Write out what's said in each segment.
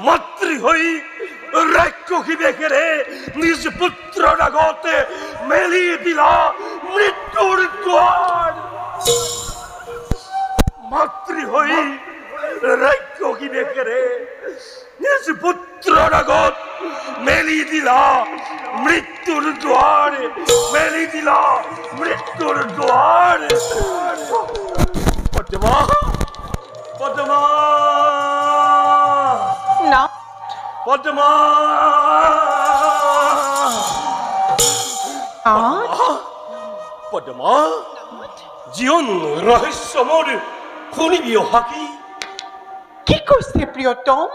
মাতৃ হই রাক্ষসী দেখে নিজ পুত্র আগতে মেলিয়ে দিলা মৃত্যুর দ্বার। মাতৃ হই রাক্ষসী দেখে নিজ পুত্র আগত মেলিয়ে দিলা মৃত্যুর দ্বার, মেলিয়ে দিলা মৃত্যুর দ্বার। পদ্মা, পদ্মা, না পদ্মা, পদ্মা, জীবন রহস্য মোর শুনিবি অহাকি? কি কৈছে প্ৰিয়তম?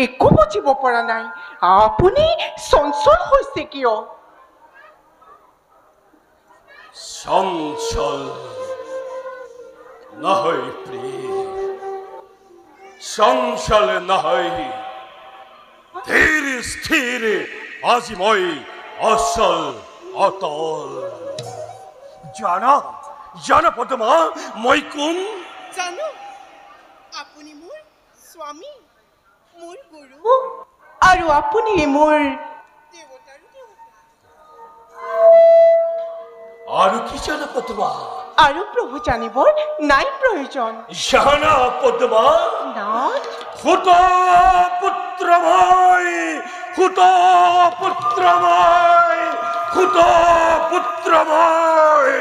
একো বুজিব পৰা নাই। আপুনি চঞ্চল হৈছে কিয়? চঞ্চল নহয় প্ৰিয়, চঞ্চল নহয়, ধীৰ স্থিৰ আজি মই অচল অটল। জানা জানা পদ্মা মই কোন? জানো, আপুনি মোৰ স্বামী, মোৰ গুৰু, আৰু আপুনি মোৰ দেৱতাৰো দেৱতা। আৰু কি জানা পদ্মা? আৰু প্ৰভু জানিবৰ নাই প্ৰয়োজন। জানা পদ্মা, নাথ, সুত পুত্ৰময়, সুত পুত্ৰময়, সুত পুত্ৰময়।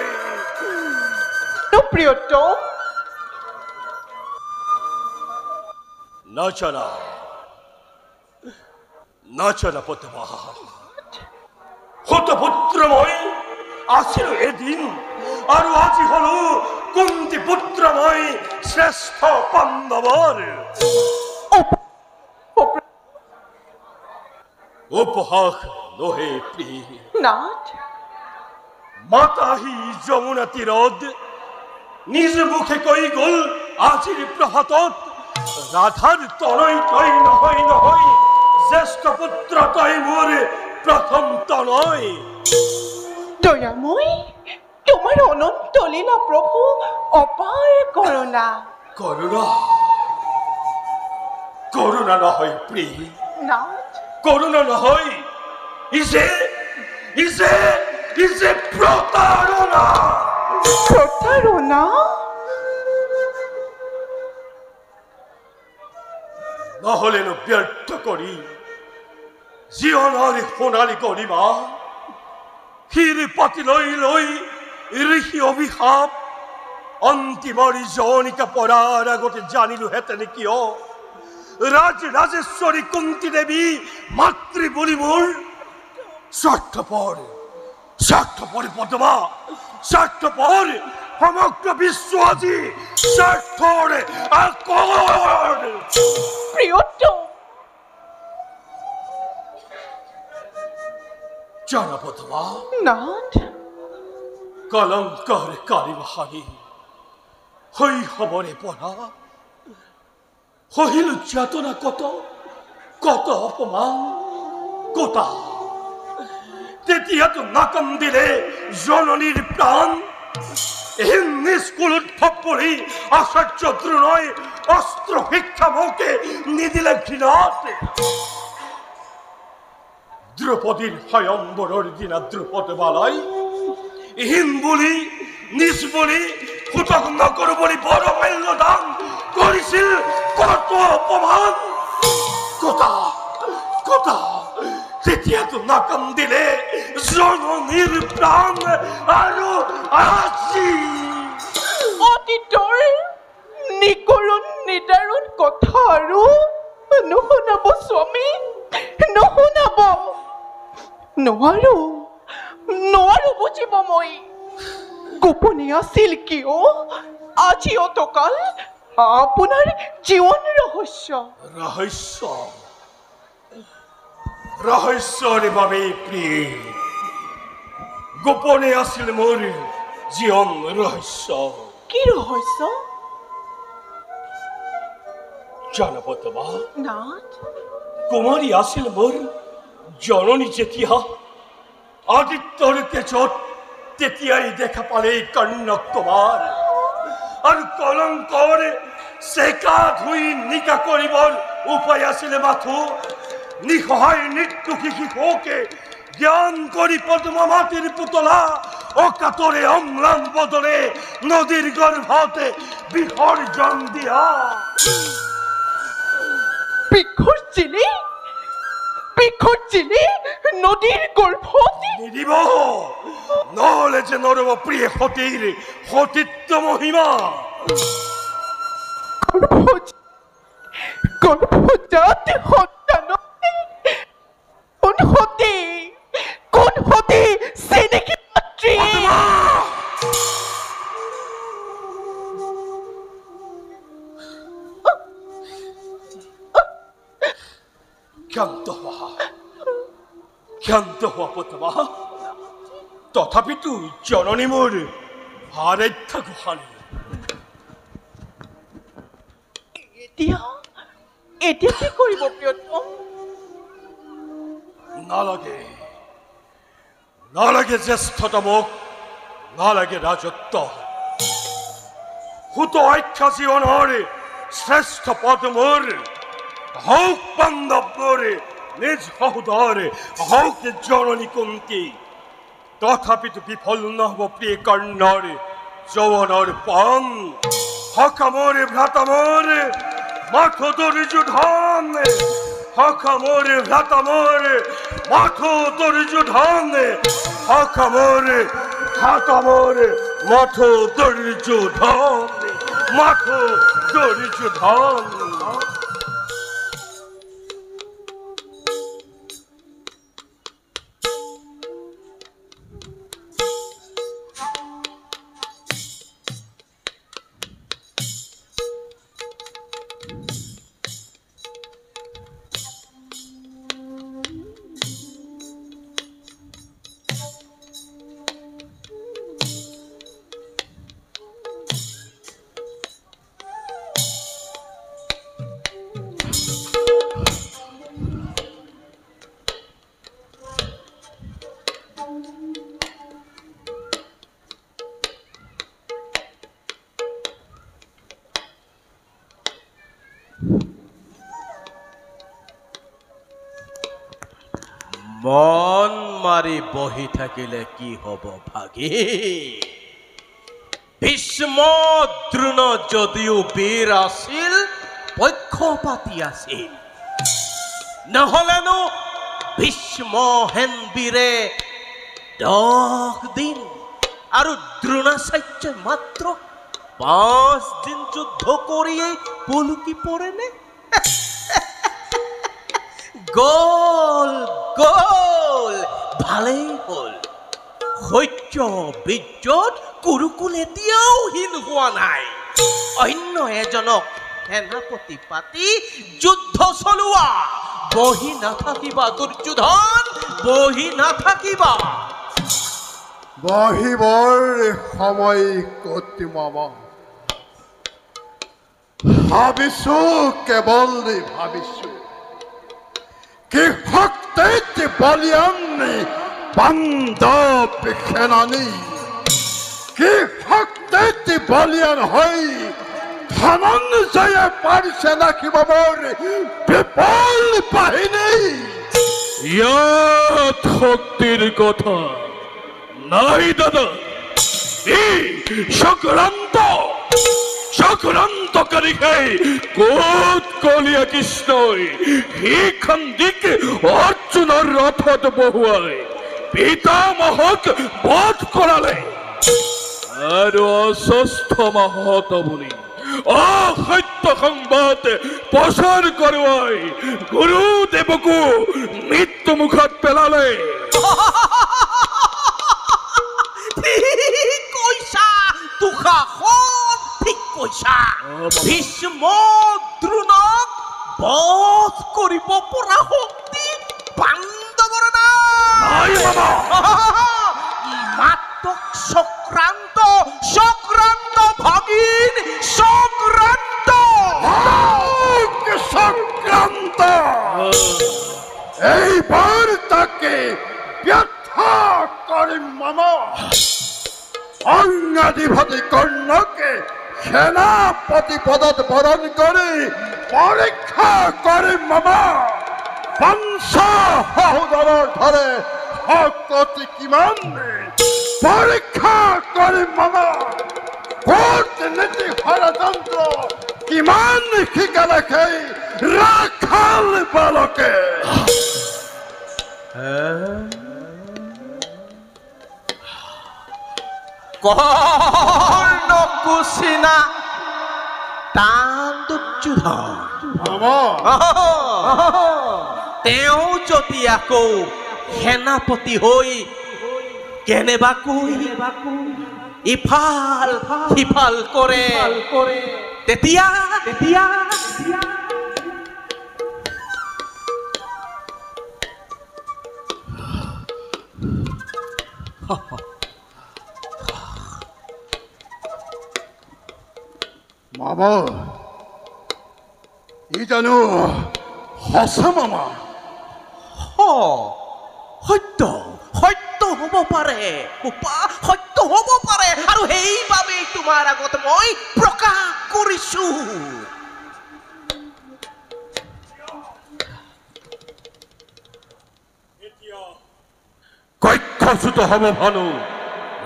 প্ৰিয়তম, নাজানা নাজানা পদ্মা, সুত পুত্ৰময় আছিল এদিন, আৰু আজি হল কুন্তি পুত্ৰময় শ্ৰেষ্ঠ পাণ্ডৱৰ। উপহাস নহে প্ৰিয়। নাথ, মাতাহি যমুনা তীৰত নিজ মুখে কৈ গল আজিৰ প্ৰভাতত, ৰাধাৰ তনয় তই নহয় নহয়, জ্যেষ্ঠ পুত্ৰ তই মোৰ প্ৰথম তনয়। দয়াময়, তোমাৰ অনন্ত লীলা প্ৰভু, অপাৰ কৰোণা। কৰুণা, কৰুণা নহয় প্ৰিয়, নাথ, কৰুণা নহয়, ইজে ইজে ইজে প্ৰতাৰণা। প্ৰতাৰণা? নহলেনো ব্যৰ্থ কৰি জীৱনৰ সোণালী গৰিমা শিৰ পাতি লৈ লৈ ঋষি অভিশাপ অন্তিমৰ জনিকা পৰাৰ আগতে জানিলোহেঁতেন কিয় ৰাজ ৰাজেশ্বৰী কুন্তি দেৱী মাতৃ বুলি মোৰ। স্বাৰ্থপৰ, স্বাৰ্থপৰ পদ্মা, স্বাৰ্থপৰ সমগ্ৰ বিশ্ব আজি স্বাৰ্থৰ আকৰ। প্ৰিয়তম, জানা পদ্মা, নাথ, কলংকৰ কালিবাহাৰী শৈশৱৰে পৰা সহিলো যাতনা কত, কত অপমান কতা। তেতিয়াতো নাকান্দিলে জননীৰ প্ৰাণ, নিষ্কুল উদ্ভৱ পৰি আচাৰ্য দ্ৰোণই অস্ত্ৰ শিক্ষা মোকে নিদিলে ঘৃণাত। দ্ৰৌপদীৰ স্বয়ম্বৰৰ দিনা দ্ৰুপদ বালাই হীন বুলি নিজ বুলি সুতক নকৰো বুলি বড় মাল্যদান কৰিছিল, কত অপমান কতা কতা। তেতিয়াতো নাকান্দিলে জননীৰ প্ৰাণ, আৰু আজি অতীতৰ নিকৰুণ নিদাৰুণ কথা আৰু নুশুনাব স্বামী, নুশুনাব। নোৱাৰো, নোৱাৰো বুজিব মই। গোপনে আছিল কিয় আজি অতকাল আপোনাৰ জীৱন ৰহস্য। ৰহস্য, ৰহস্যৰ বাবে প্ৰিয় গোপনে আছিল মোৰ জীৱন ৰহস্য। কি ৰহস্য? জানা পদ্মা, নাথ, কুমাৰী আছিল মোৰ জননী যেতিয়া আদিত্যৰ তেজত, তেতিয়াই দেখা পালে কৰ্ণক তোমাৰ, আৰু কলংকৰ চেকা ধুই নিকা কৰিবৰ উপায় আছিলে মাথো নিসহায় নির্দোষী শিশুকে জ্ঞান করি পদ্মা মাটির পুতলা অকাতরে অম্লান বদলে নদীর গর্ভতে বিসর্জন দিয়া বিখর্জিলে নদীর গর্ভতে নিদিব নহলে যে নরব প্রিয় সতীর সতীত্ব মহিমা গর্ভজাত সন্তান কোন হতে সে নাকি মাতৃ ক্ষান্ত হওয়া পদ্মা তথাপি তুই জননী মোর আরাধ্য গোহানি এতিয়া কি কৰিব প্ৰিয়তম নালাগে জ্যেষ্ঠতমক নালাগে ৰাজত্ব সুত আখ্যা জীৱনৰ শ্ৰেষ্ঠ পদ মোৰ হওক বান্ধৱ মোৰ নিজ সহোদৰ হওক জননী কুন্তি তথাপিতো বিফল নহব প্ৰিয় কৰ্ণৰ যৌৱনৰ পান সকামৰ ভ্ৰাতামৰ মাথো দুৰ্যোধন সকামৰ ভ্ৰাতামৰ মাথো দুৰ্যোধন সকামৰ ভ্ৰাতামৰ মাথো দুৰ্যোধন মন মাৰি বহি থাকিলে কি হব ভাগি ভীষ্ম দ্ৰোণ যদিও বীৰ আছিল পক্ষপাতী আছিল নহলেনো ভীষ্ম হেন বীৰে 10 দিন আৰু দ্ৰোণাচাৰ্য মাত্ৰ 5 দিন যুদ্ধ কৰিয়েই পলুকি পৰেনে গোল ভালেই হল সত্য বীৰ্যত কুৰুকুল এতিয়াও হীন হোৱা নাই অন্য এজনক সেনাপতি পাতি যুদ্ধ চলোৱা বহি নাথাকিবা দুৰ্যোধন বহি নাথাকিবা বহিবৰ সময় কত মামা ভাবিছো কেৱল ভাবিছো কি শক্তিত বলিয়ান বান্ধৱ সেনানী কি শক্তিত বলিয়ান হৈ ধনঞ্জয়ে পাৰিছে ৰাখিব মোৰ বিপুল বাহিনী ইয়াত শক্তিৰ কথা নাই দাদা এই চক্ৰান্তকাৰী কোট কলিয়া কৃষ্ণই সেইখন দিক অৰ্জুনৰ ৰথত বহুৱাই পিতামহক বধ কৰালে আৰু অষষ্ঠ মাহত বুলি অসত্য সংবাদ প্ৰচাৰ কৰোৱাই গুৰুদেৱকো মৃত্যু মুখত পেলালে ভীষ্ম দ্ৰোণক বধ কৰিব পৰা শক্তি পাণ্ডৱৰ নাই মাত্ৰ চক্ৰান্ত ভগিন চক্ৰান্ত এইবাৰ তাকে ব্যথা কৰিম মামা অঙ্গাধিপতি কৰ্ণকে সেনাপতি পদত বৰণ কৰি পৰীক্ষা কৰিম মামা বংশ সহোদৰৰ ধৰে শক্তি কিমান পৰীক্ষা কৰিম মামা কূটনীতি ষড়যন্ত্ৰ কিমান শিকালে সেই ৰাখাল বালকে কৰ্ণকুচিনা টান দুৰ্যোধন মামা তেওঁ যদি আকৌ সেনাপতি হৈ কেনেবাকৈ ইফাল সিফাল কৰে তেতিয়া মামা ই জানো সঁচা মামা সত্য সত্য হ'ব পাৰে সত্য হ'ব পাৰে আৰু সেইবাবেই তোমাৰ আগত মই প্ৰকাশ কৰিছো কক্ষচ্যুত হ'ব ভানু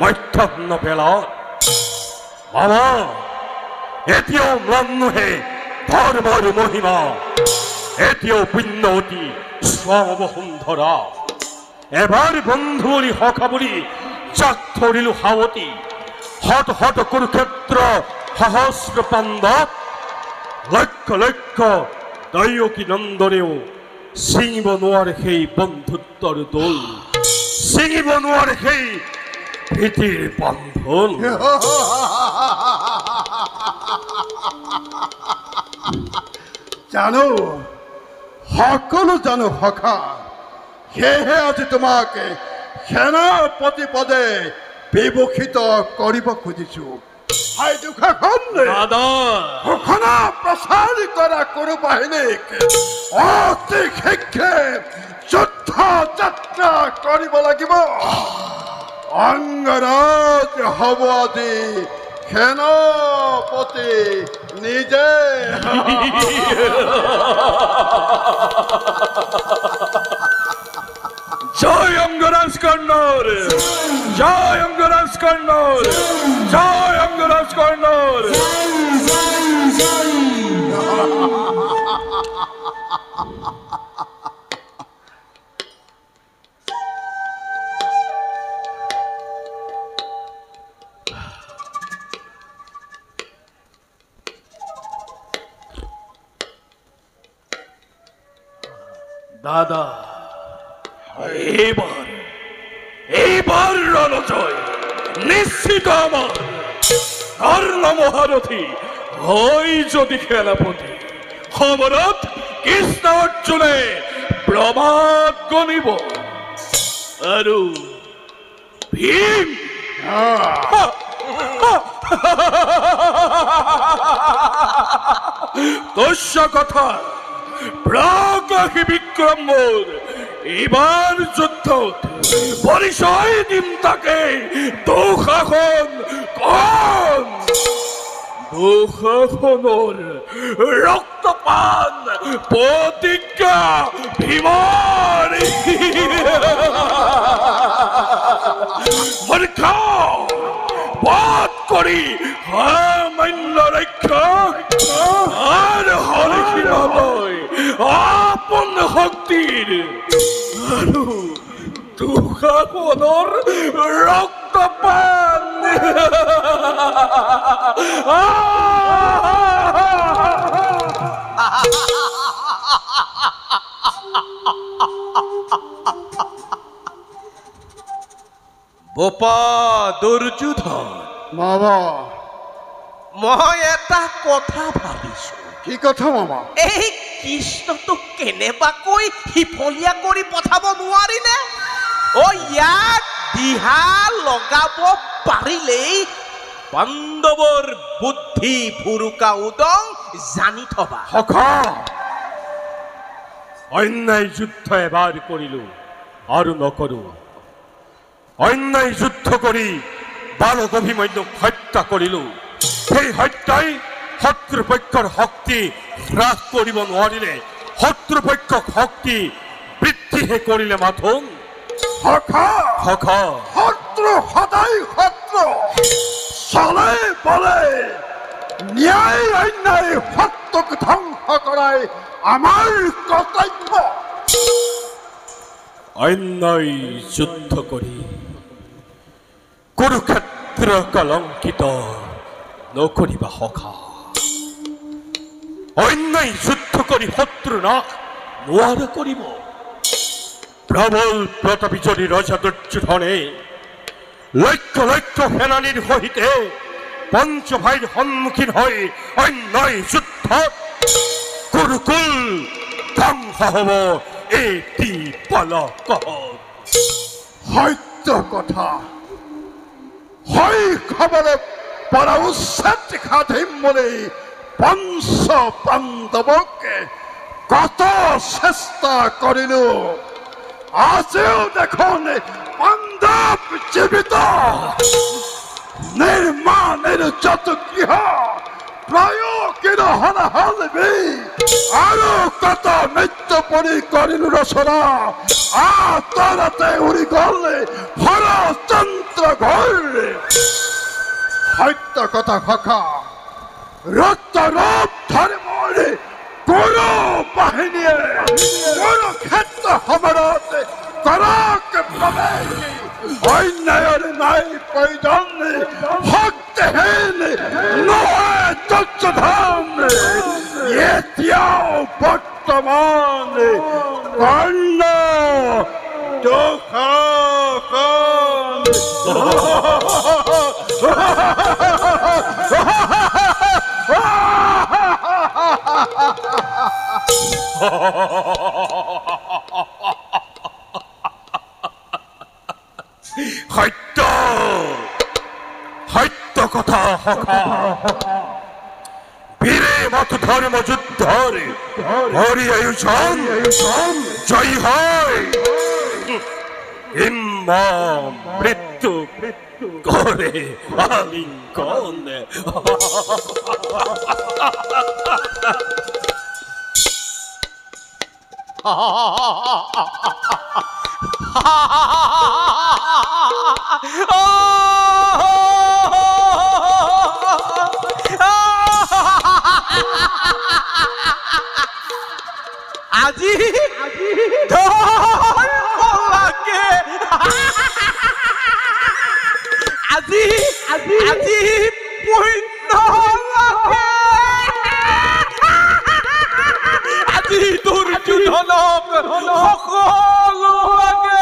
মধ্যাহ্ন বেলাত মামা এতিয়াও ম্লান নোহে ধৰ্মৰ মহিমা এতিয়াও পুণ্যৱতী স্বামবসুন্ধৰা এবাৰ বন্ধু বুলি সখা বুলি জাক ধৰিলো সাৱতী হত হত কুৰুক্ষেত্ৰ সহস্ৰ পাণ্ডৱ লক্ষ লক্ষ দৈয়কী নন্দনেও ছিঙিব নোৱাৰে সেই বন্ধুত্বৰ দোল ছিঙিব নোৱাৰে সেই প্ৰীতিৰ বন্ধন জানো সকলো জানো সখা সেয়েহে আজি তোমাক সেনাপতি পদে বিভূষিত কৰিব খুজিছো ঘোষণা প্ৰচাৰ কৰা কোনো বাহিনীক অতি শীঘ্ৰে যুদ্ধ যাত্ৰা কৰিব লাগিব অংগৰাজ হ'ব আজি সেনাপতি নিজে জয় অঙ্গরাজ কর্ণর জয় অঙ্গরাজ কর্ণর জয় অঙ্গরাজ কর্ণর দাদা এইবার রণজয় নিশ্চিত আমার কর্ণ মহারথী হই যদি সেনাপতি খবরত কৃষ্ণ অর্জুনে প্রমাদ গণিব আৰু ভীম তস্য কথা প্ৰাগহি বিক্ৰম মোৰ এবাৰ যুদ্ধ পৰিচয় দিম তাকে দুঃশাসন কোন দুঃশাসনৰ ৰক্তপান প্ৰতিজ্ঞা ভীমৰ মূৰ্খা বধ কৰি সামান্য ৰক্ষা আৰু হৰিণলৈ আপন শক্তিৰ আৰু দুঃশাসনৰ ৰক্তপান বোপা দুৰ্যোধন মামা মই এটা কথা ভাবিছো কি কথা মামা এই কৃষ্ণটোক কেনেবাকৈ সিফলীয়া কৰি পঠাব নোৱাৰিনে ইয়াক দিহা লগাব পাৰিলেই পাণ্ডৱৰ বুদ্ধি ফুৰুকা উদং জানি থবা সখা অন্যায় যুদ্ধ এবাৰ কৰিলো আৰু নকৰো অন্যায় যুদ্ধ কৰি বালক অভিমন্যুক হত্যা কৰিলো সেই হত্যাই শত্ৰুপক্ষৰ শক্তি হ্ৰাস কৰিব নোৱাৰিলে, শত্ৰুপক্ষক শক্তি বৃদ্ধিহে কৰিলে মাথোন। শত্ৰু সদায় শত্ৰু, চলে বলে ন্যায় অন্যায় সত্যক ধ্বংস কৰাই আমাৰ কৰ্তব্য। অন্যায় যুদ্ধ কৰি কুৰুক্ষেত্ৰ কলংকিত নকৰিবা সখা। অন্যায় যুদ্ধ কৰি শত্ৰু নাশ নোৱাৰা কৰিব। প্ৰবল প্ৰতাপী যদি ৰজা দুৰ্যোধনে লক্ষ লক্ষ সেনানীৰ সহিতে পঞ্চভাইৰ সন্মুখীন হৈ অন্যায় যুদ্ধত কুৰুকুল ধ্বংস হ'ব এটি পলকত। সত্য কথা, হয় খবৰে পৰা উচ্ছেদ সাধিম বুলি পঞ্চ পাণ্ডৱকে কত চেষ্টা কৰিলো, আজিও দেখোন পাণ্ডৱ জীৱিত। নিৰ্মা নিৰ্যাত গৃহ প্ৰয়োগিৰ হলবি আৰু কত মৃত্যু পৰি কৰিলো ৰচনা। আতৰতে উৰি গল ষড়যন্ত্ৰ ঘৰ। সত্য কথা সখা, ৰক্ত ৰূপ ধৰি মোৰ কুৰু বাহিনীয়ে কুৰুক্ষেত্ৰ সমৰত কৰক প্ৰৱেশ। অন্যায়ৰ নাই প্ৰয়োজন, শক্তিহীন নহয় দুৰ্যোধন। এতিয়াও বৰ্তমান কৰ্ণ দুঃশাসন। সত্য সত্য কথা সখা। বীৰে মত ধৰ্ম যুদ্ধৰ হৰি আয়োজন জয় হয়। ইমান মৃত্যু কৰে আলিঙ্গন। আজি লাগে, আজি আজি পুণ্য লাগে, আজি দুৰ্যোধনক সকলো লাগে।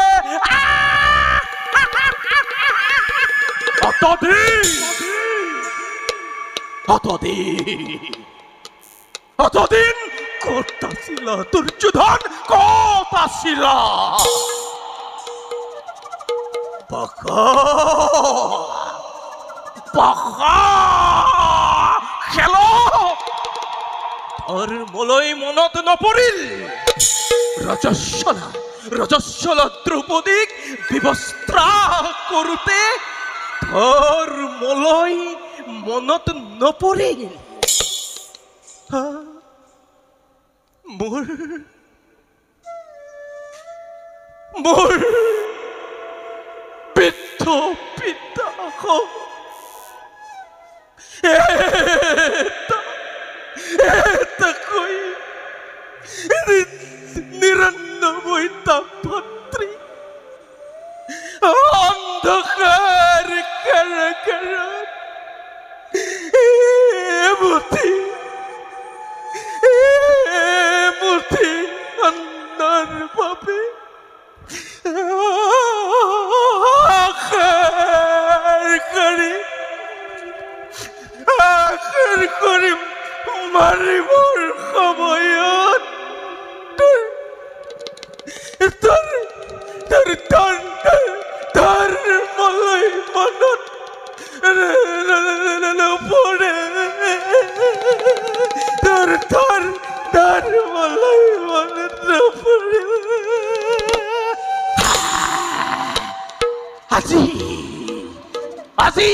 অতদিন ক'ত আছিলা দুৰ্যোধন, ক'ত আছিলা? খেল ধৰ্মলৈ মনত নপৰিল। ৰজস্বলা দ্ৰৌপদীক বিবস্ত্ৰা কৰোঁতে ধৰ্মলৈ মনত নপৰিল। মোৰ বৃদ্ধ পিতা এটাকৈ ৯৯টা ভাতৃ অন্ধকাৰ কাৰাগাৰত এমুঠি অন্নৰ বাবে আশাৰ কৰি মাৰিবৰ সময়ত ধৰ্মলৈ মনত নপৰে। ধৰ্মলৈ মনত নপৰে। আজি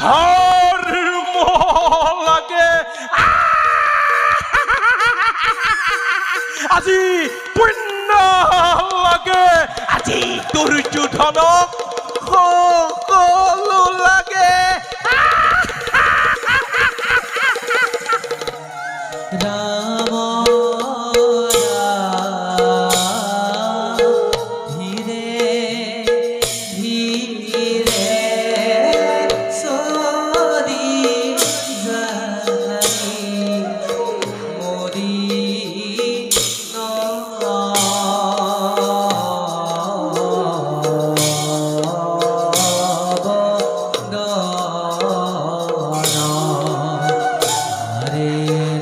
ধৰ্ম আজি পুণ্য লাগে আজি দুৰ্যোধনক সকলো লাগে রাম ধীরে ধীরে সরি যাই মরি হরে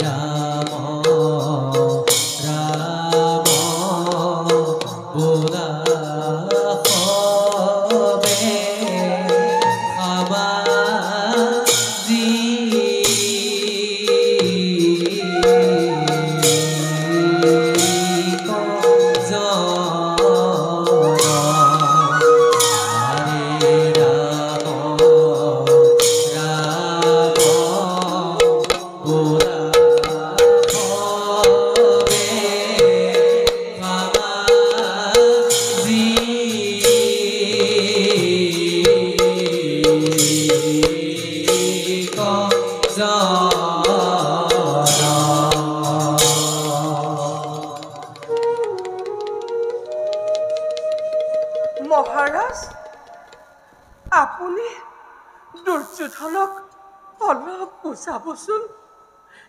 রাম রাম বোলা হবে আমাজি হরে রাম রাম বোলা হবে আমাজি মহাৰাজ আপুনি দুৰ্যোধনক অলপ বুজাবচোন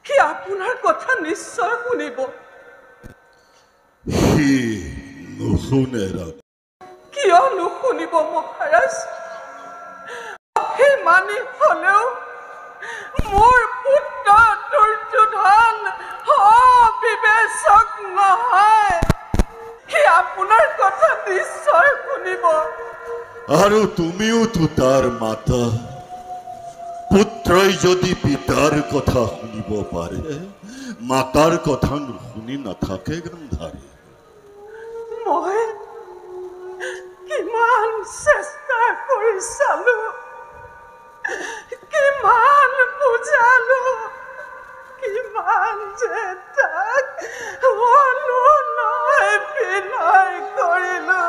সি আপোনাৰ কথা নিশ্চয় শুনিব সি নুশুনে ৰাণী। কিয় নুশুনিব মহাৰাজ অভিমানী হলেও মোৰ পুত্ৰ দুৰ্যোধন অবিবেচক নহয় সি আপোনাৰ কথা নিশ্চয় শুনিব আৰু তুমিওতো তাৰ মাতা পুত্ৰই যদি পিতাৰ কথা শুনিব পাৰে মাতাৰ কথা নুশুনি নাথাকে গান্ধাৰী। মই কিমান চেষ্টা কৰি চালো কিমান বুজালো কিমান যে তাক অনুনয় বিনয় কৰিলো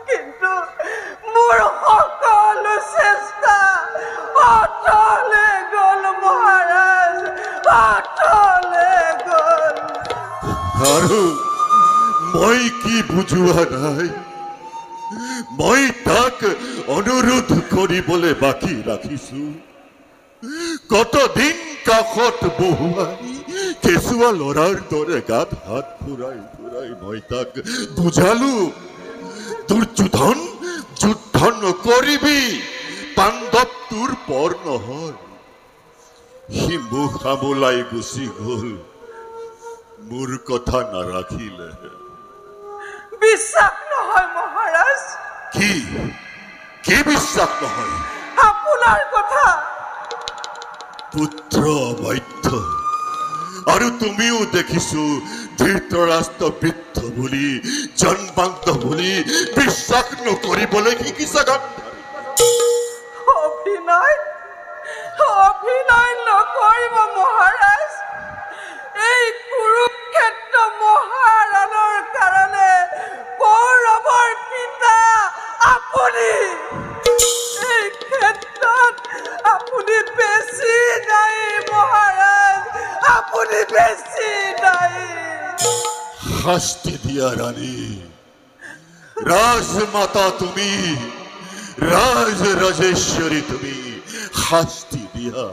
কিন্তু মোৰ সকলো চেষ্টা অথলে গ'ল মহাৰাজ অথলে গ'ল আৰু মই কি বুজোৱা নাই মই তাক অনুৰোধ কৰিবলৈ বাকী ৰাখিছো কতদিন কাষত বহুৱাই কেঁচুৱা ল'ৰাৰ দৰে গাত হাত ফুৰাই ফুৰাই মই তাক বুজালো দুৰ্যোধন যুদ্ধ নকৰিবি পাণ্ডৱ তোৰ পৰ নহয় সি মুখ সামলাই গুচি গ'ল মোৰ কথা নাৰাখিলে বিশ্বাস নহয় মহাৰাজ কি কি বিশ্বাস নহয় আপোনাৰ কথা পুত্ৰ অবাধ্য আৰু তুমিও দেখিছো ধৃতৰাষ্ট্ৰ বৃদ্ধ বুলি জন্মান্ত বুলি বিশ্বাস নকৰিবলৈ শিকিছা অভিনয় অভিনয় নকৰিব মহাৰাজ এই কুৰুক্ষেত্ৰ মহাৰণৰ কাৰণে কৌৰৱৰ পিতা আপুনি এই ক্ষেত্ৰত আপুনি বেছি নাই মহাৰাজ আপুনি বেছি নাই শাস্তি দিয়া ৰাণী ৰাজমাতা তুমি ৰাজেশ্বৰী তুমি শাস্তি দিয়া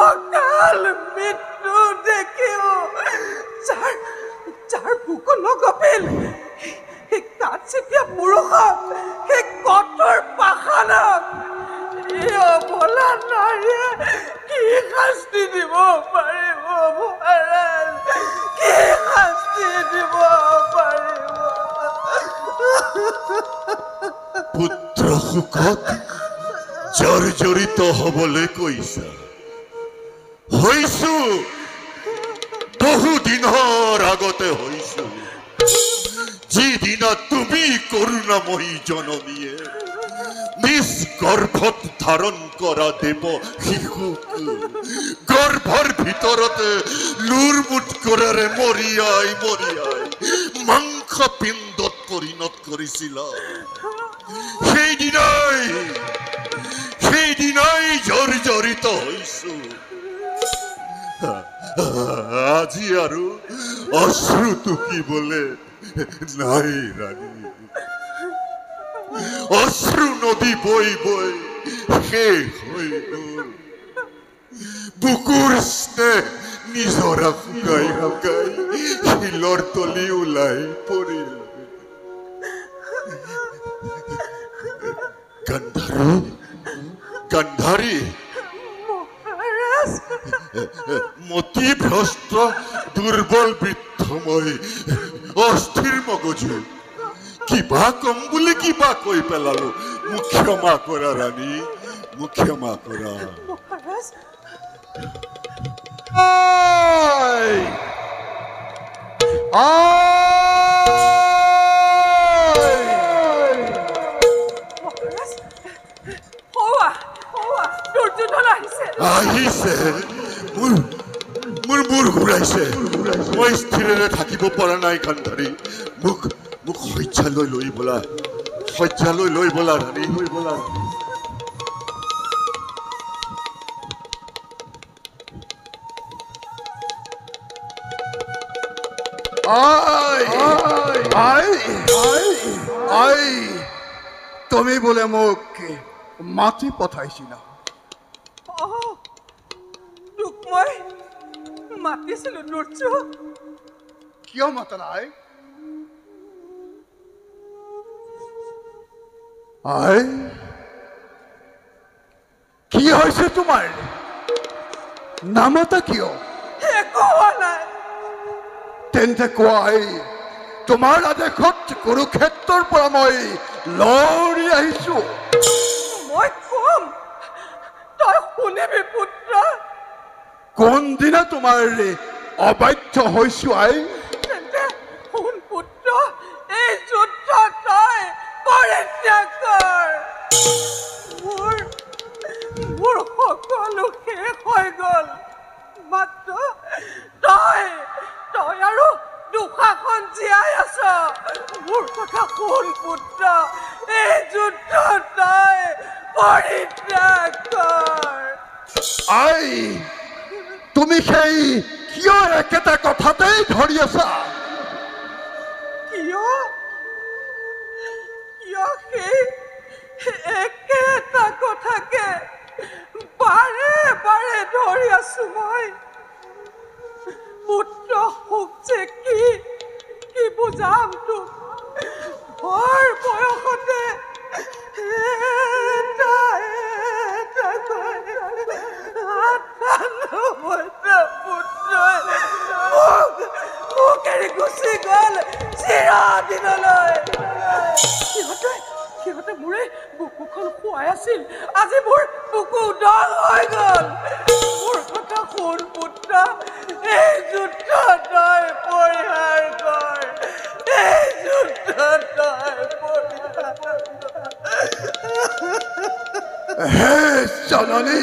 অকাল মৃত্যু দেখিও যাৰ বুক নগপিল সেই কাচিপীয়া পুৰুষক সেই কঠোৰ পাষাণক এই অবলা নাৰীয়ে কি শাস্তি দিব পাৰিব মহাৰাজ কি শাস্তি দিব পাৰিব পুত্ৰ সুখত জৰ্জৰিত হবলৈ কৈছা হৈছো বহু দিনৰ আগতে হৈছো যিদিনা তুমি কৰুণাময়ী জননীয়ে নিজ গৰ্ভত ধাৰণ কৰা দেব শিশুক গৰ্ভৰ ভিতৰতে লুৰমুট কৰেৰে মৰিয়াই মৰিয়াই মাংস পিণ্ডত পৰিণত কৰিছিলা সেইদিনাই জৰ্জৰিত হৈছো আজি আৰু অশ্ৰু টুকিবলে নাই ৰাণী অশ্ৰু নদী বৈ বৈ শেষ হৈ গ'ল বুকুৰ স্নেহ নিজৰা শুকাই শুকাই শিলৰ তলি ওলাই পৰিল গান্ধাৰী মতিভ্ৰষ্ট দুৰ্বল বৃদ্ধ মই অস্থিৰ মগজু কিবা কম বুলি কিবা কৈ পেলালো মোক ক্ষমা কৰা ৰাণী মোক ক্ষমা কৰা আহিছে মোৰ মূৰ ঘূৰাইছে মই স্থিৰেৰে থাকিব পৰা নাই গান্ধাৰী মোক শয্যালৈ লৈ বলা ৰাণী তুমি বোলে মোক মাতি পঠাইছিলা তোক মই মাতিছিলো দুৰ্য কিয় মাতা নাই কি হৈছে তোমাৰ নামাতা কিয় একো হোৱা নাই তেন্তে কোৱাই তোমাৰ আদেশত কুৰুক্ষেত্ৰৰ পৰা মই লৰি আহিছো মই কম তই শুনিবি পুত্ৰ কোনদিনা তোমাৰ অবাধ্য হৈছো তেন্তে শুন পুত্ৰ এই যুদ্ধ তই পৰিত্যাগ কৰ মোৰ সকলো শেষ হৈ গ'ল মাত্ৰ তই আৰু দুষাখন জীয়াই আছ মোৰ কথা শুন পুত্ৰ এই যুদ্ধ তই পৰিত্যাগ কৰ তুমি সেই কিয় একেটা কথাতেই ধৰি আছা কিয় সেই একেটা কথাকে বাৰে বাৰে ধৰি আছো মই পুত্ৰ সুখ যে কি বুজাম তোক ভৰ বয়সতে মোক এৰি গুচি গ'ল চিৰদিনলৈ সিহঁতে মোৰে বুকুখন খুৱাই আছিল আজি মোৰ বুকু উদল হৈ গ'ল মোৰ কথা শুন পুত্ৰ এই যুদ্ধ তই পৰিহাৰ কৰ এই যুদ্ধ তই পৰিহাৰ হে জননী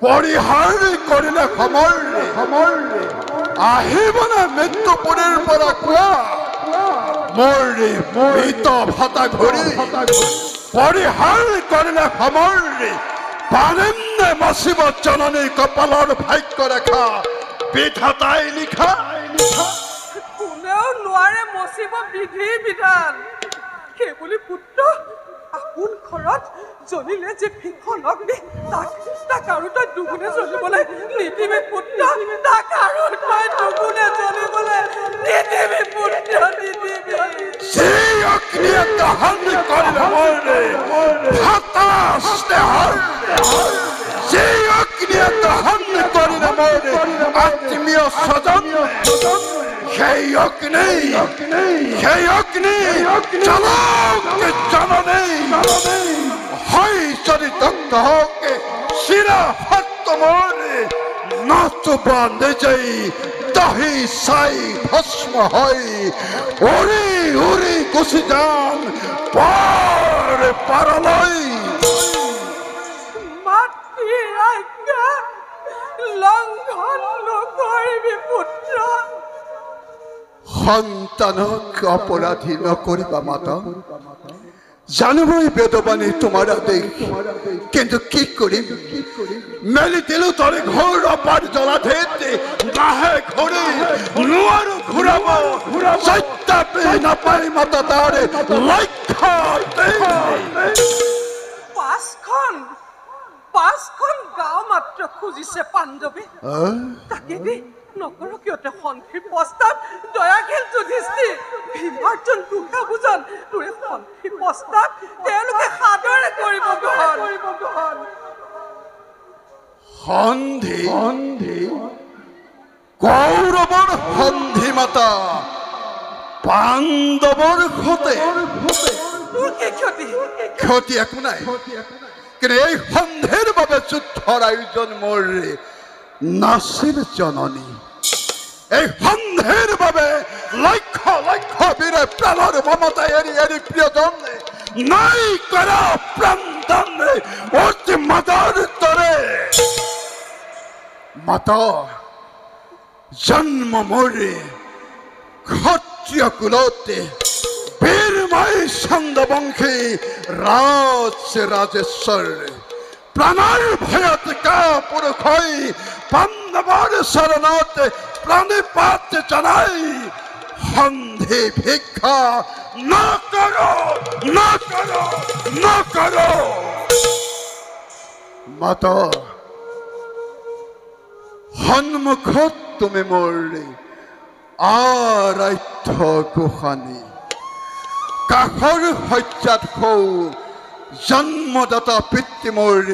পৰিহাৰ কৰিলে সময় আহিবনে মৃত্যু পুৰীৰ পৰা কোৱা মোৰ মৃত ভাতা ঘূৰি পৰিহাৰ কৰিলে সময় পাৰিমনে বাচিব জননী কপালৰ ভাগ্য ৰেখা বিধাতাই লিখা কোনেও নোৱাৰে মচিব বিধি বিধান সেইবুলি পুত্ৰ আপোন ঘৰত জ্বলিলে যে ভীষণ অগ্নি তাক আৰু তই দুগুণে জ্বলিবলৈ নিদিবি পুত্ৰ তাক আৰু তই দুগুণে জ্বলিবলৈ নিদিবি পুত্ৰ নিদিবি সেই অগ্নিয়ে দহন কৰিলে ভাতা স্নেহৰ সেই অগ্নিয়ে দহন কৰিলে আত্মীয় স্বজন সেই অগ্নি জ্বলক জননী হয় যদি দগ্ধ হওক শিৰা সত্য মোৰ নতুবা নিজেই দাহি চাই ভস্ম হৈ উৰি উৰি গুচি যাম পাৰ পাৰলৈ। মাতৃ আজ্ঞা লংঘন নকৰিবি পুত্ৰ। সন্তানক অপৰাধী নকৰিবা মাতা। জানিবই বেদবাণী তোমাৰ আদেশ, কিন্তু কি কৰিম? মেলি দিলো তৰে ঘৰ অপাৰ জলাধেত নাহে ঘূৰি নোৱাৰো ঘূৰাব। সত্যাপি নাপাই মাতা তাৰে লক্ষ্য পাঁচখন গাঁও মাত্ৰ খুজিছে পাণ্ডৱে। তাকে দি নকৰ কিয়তে সন্ধিৰ প্ৰস্তাৱ দয়াশীল যুধিষ্ঠিৰ ভীমাৰ্জুন দুৰ্গাভোজন তোৰে সন্ধিৰ প্ৰস্তাৱ তেওঁলোকে সাদৰে কৰিব গ্ৰহণ। সন্ধি কৌৰৱৰ সন্ধি মাতা পাণ্ডৱৰ সতে তোৰ কি ক্ষতি? ক্ষতি একো নাই, কিন্তু এই সন্ধিৰ বাবে যুদ্ধৰ আয়োজন মোৰ নাছিল জননী। এই সন্ধিৰ বাবে লক্ষ লক্ষ বীৰে প্ৰাণৰ মমতা এৰি এৰি প্ৰিয়জন নাই কৰা প্ৰাণদান অতি মাতাৰ দৰে। মাতা জন্ম মোৰে ক্ষত্ৰিয় কুলতে বীৰময় ছন্দবংশী ৰাজেশ্বৰ প্ৰাণৰ ভয়ত কাপুৰুষ হৈ পাণ্ডৱৰ চৰণত প্ৰণিপাত জনাই সন্ধি ভিক্ষা নকৰো নকৰো নকৰো। মাতা সন্মুখত তুমি মোৰ আৰাধ্য গোসানী, কাষৰ শয্যাত খৌ জন্মদাতা পিতৃ মোৰ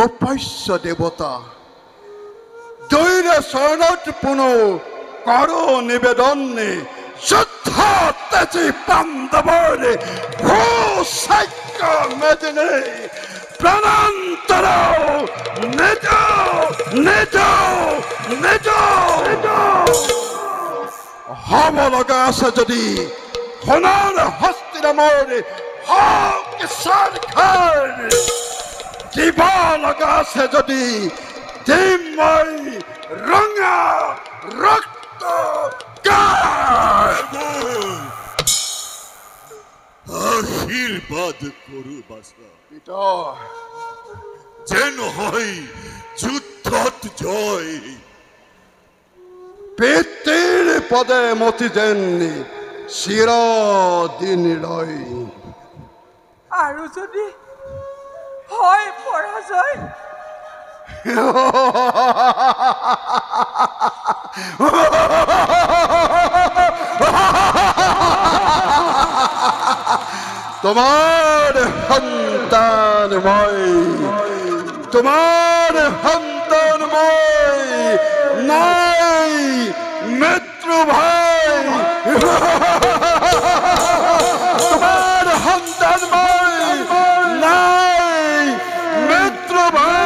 উপাস্য দেৱতা। দৈৰে চৰণত পুনৰ কৰো নিবেদন যুদ্ধ তেজী পাণ্ডৱৰ সুচাক্য মেদিনী প্ৰণান্তৰ নিজ হব লগা আছে যদি সোণৰ হস্তিনামৰ দিব লগা আছে যদি দিম মই ৰঙা ৰক্ত আশীৰ্বাদ কৰো বাছা, যেন হয় যুদ্ধত জয়। পিতৃৰ পদে মতি যেন চিৰদিন ৰয়। আৰু যদি হয় পৰাজয়? তোমার সন্তান নাই মৃত্যু ভাই, তোমার সন্তান নাই মৃত্যু ভাই।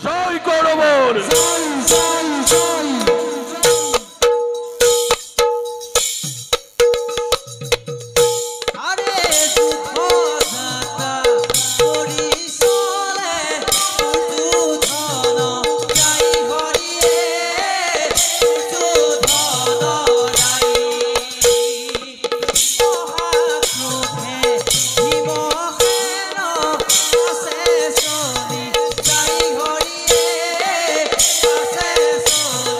জয় কৌরবর। আছে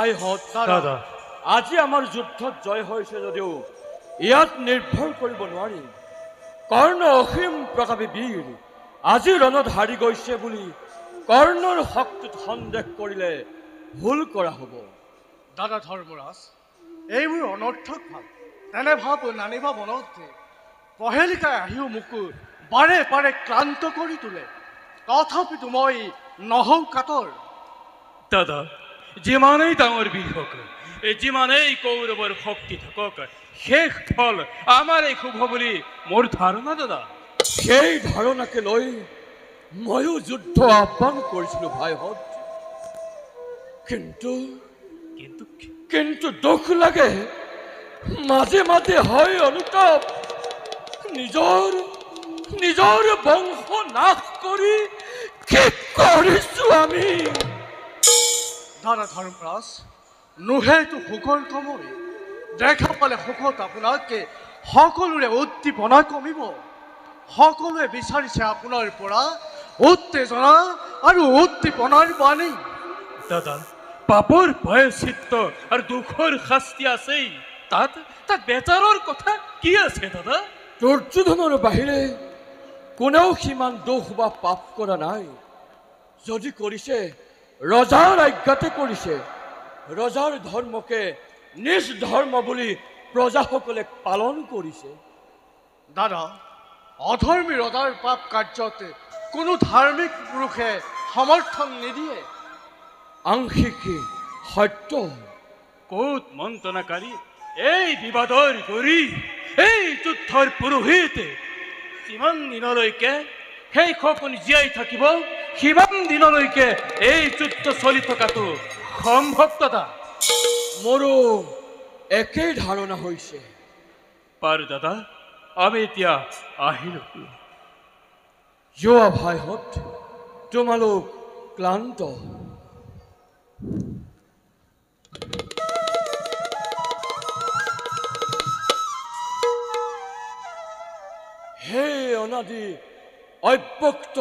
ভাইহঁত দাদা, আজি আমাৰ যুদ্ধত জয় হৈছে যদিও ইয়াত নিৰ্ভৰ কৰিব নোৱাৰি। কৰ্ণ অসীম প্ৰতাপী বীৰ আজি ৰণত হাৰি গৈছে বুলি কৰ্ণৰ শক্তিত সন্দেহ কৰিলে ভুল কৰা হ'ব। দাদা ধৰ্মৰাজ, এইবোৰ অনৰ্থক ভাৱ। তেনে ভাৱ নানিবা মনত। পহেলিকাই আহিও মোকো বাৰে বাৰে ক্লান্ত কৰি তোলে, তথাপিতো মই নহওঁ কাতৰ। দাদা, যিমানেই ডাঙৰ বীৰ হওক, যিমানেই কৌৰৱৰ শক্তি থাকক, শেষ ফল আমাৰেই শুভ বুলি মোৰ ধাৰণা দাদা। সেই ধাৰণাকে লৈ ময়ো যুদ্ধ আহ্বান কৰিছিলো ভাইহঁত, কিন্তু কিন্তু কিন্তু দুখ লাগে মাজে মাজে হয় অনুতাপ। নিজৰ বংশ নাশ কৰি কি কৰিছো আমি? দাদা ধৰ্মৰাজ, নোহেতো সুখৰ সময়। দেখা পালে সুখত আপোনাকে সকলোৰে উদ্দীপনা কমিব। সকলোৱে বিচাৰিছে আপোনাৰ পৰা উত্তেজনা আৰু উদ্দীপনাৰ বাণী। দাদা, পাপৰ প্ৰায়শ্চিত্ত আৰু দুখৰ শাস্তি আছেই, তাত বেচাৰৰ কথা কি আছে দাদা? দুৰ্যোধনৰ বাহিৰে কোনেও সিমান দোষ বা পাপ কৰা নাই। যদি কৰিছে ৰজাৰ আজ্ঞাতে কৰিছে। ৰজাৰ ধৰ্মকে নিজ ধৰ্ম বুলি প্ৰজাসকলে পালন কৰিছে। দাদা, অধৰ্মী ৰজাৰ পাপ কাৰ্যতে কোনো ধাৰ্মিক পুৰুষে সমৰ্থন নিদিয়ে। আংশিক সত্য। ক'ত মন্ত্ৰণাকাৰী এই বিবাদৰ গৰি, এই যুদ্ধৰ পুৰোহিত যিমান দিনলৈকে সেই সপোন জীয়াই থাকিব, সিমান দিনলৈকে এই যুদ্ধ চলি থকাটো সম্ভৱ দাদা। মোৰো একেই ধাৰণা হৈছে। পাৰ দাদা, আমি এতিয়া আহিলো। যোৱা ভাইহঁত, তোমালোক ক্লান্ত। হে অনাদি অব্যক্ত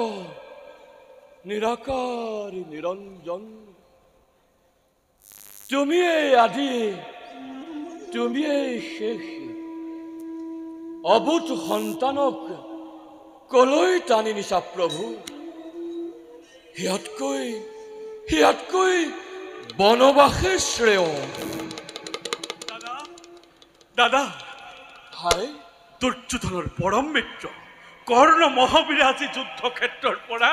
নিৰাকাৰ নিৰঞ্জন, তুমিয়েই আদি, তুমিয়েই শেষ। অবুধ সন্তানক কলৈ টানি নিছা প্ৰভু? সিয়াতকৈ বনবাসে শ্ৰেয়। দাদা, হাই, দুৰ্যোধনৰ পৰম মিত্ৰ কৰ্ণ মহাবীৰে আজি যুদ্ধক্ষেত্ৰৰ পৰা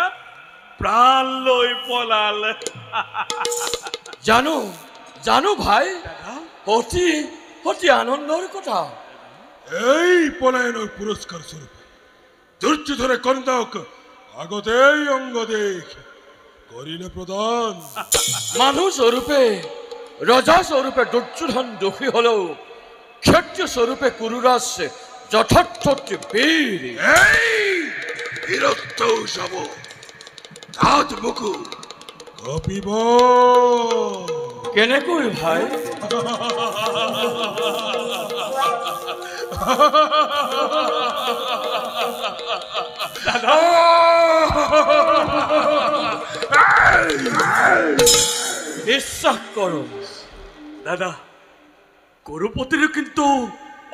প্ৰাণ লৈ পলাল। জানো ভাই, অতি আনন্দৰ কথা। এই পলায়নৰ পুৰস্কাৰ স্বৰূপে দুৰ্যোধনে কৰ্ণক আগতেই অংগ দেশ কৰিলে প্ৰদান। মানুহ স্বৰূপে, ৰজা স্বৰূপে দুৰ্যোধন দোষী হলেও ক্ষত্ৰিয় স্বৰূপে কুৰুৰাজ যথাৰ্থ বীৰ। এই বীৰত্ব যাব তাত বুকু কঁপিব। কেনেকৈ ভাই? বিশ্বাস কৰো দাদা, কুৰুপতিৰ কিন্তু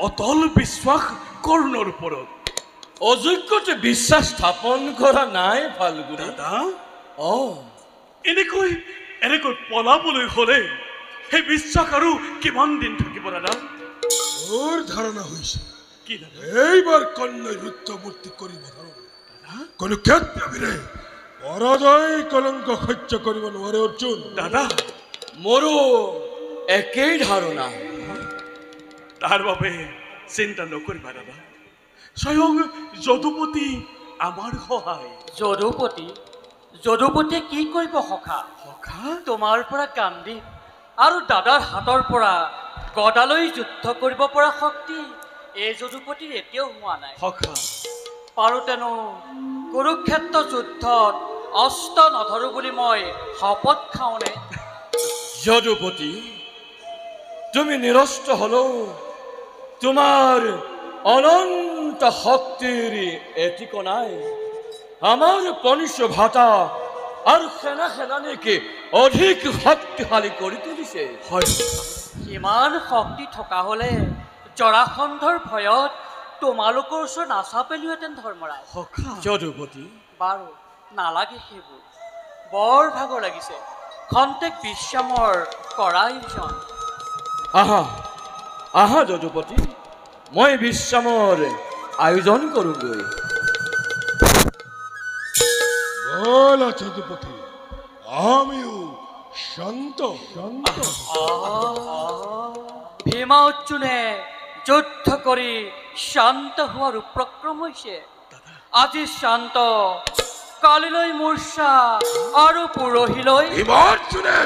অতল বিশ্বাস কৰ্ণৰ ওপৰত। অযোগ্যতে বিশ্বাস স্থাপন কৰা নাই ফাল্গুনী। দাদা, এনেকৈ পলাবলৈ হলে সেই বিশ্বাস আৰু কিমান দিন থাকিব দাদা? মোৰ ধাৰণা হৈছে কি দাদা? এইবাৰ কৰ্ণই ৰুদ্ৰমূৰ্তি কৰিব ধৰো। কোনো ক্ষত্ৰিয় পৰাজয় কলংক সহ্য কৰিব নোৱাৰে অৰ্জুন। দাদা, মোৰো একেই ধাৰণা। তাৰ বাবে চিন্তা নকৰিবা দাদা, স্বয়ং যদুপতি আমাৰ সহায়। যদুপতিয়ে কি কৰিব সখা? তোমাৰ পৰা কান্দি আৰু দাদাৰ হাতৰ পৰা গদালৈ যুদ্ধ কৰিব পৰা শক্তি এই যদুপতিৰ এতিয়াও হোৱা নাই। পাৰোতেনো কুৰুক্ষেত্ৰ যুদ্ধত অস্ত্ৰ নধৰো বুলি মই শপত খাওঁনে? যদুপতি, তুমি নিৰস্ত হলেও তোমাৰ অনন্ত শক্তিৰ এটিকো নাই। আমাৰ পনিশ ভাতা আৰ সেনা সেনানীকে অধিক শক্তিশালী কৰি তুলিছে। হয় ইমান শক্তি থকা হ'লে জৰাসন্ধৰ ভয়ত তোমালোকৰ ওচৰত নাচাপেলোহেঁতেন ধৰ্মৰাজ। যদুপতি বাৰু নালাগে সেইবোৰ, বৰ ভাগৰ লাগিছে। খন্তেক বিশ্ৰামৰ কৰা আয়োজন। আহা আহা যদুপতি, মই বিশ্ৰামৰ আয়োজন কৰোঁগৈ। বল যদুপতি, আমিও শান্ত শান্ত। ভীমা অৰ্জুনে যুদ্ধ কৰি শান্ত হোৱাৰ উপক্ৰম হৈছে। আজি শান্ত, কালিলৈ মূৰ্ছা আৰু পৰহিলৈ ভীমাৰ্জুনে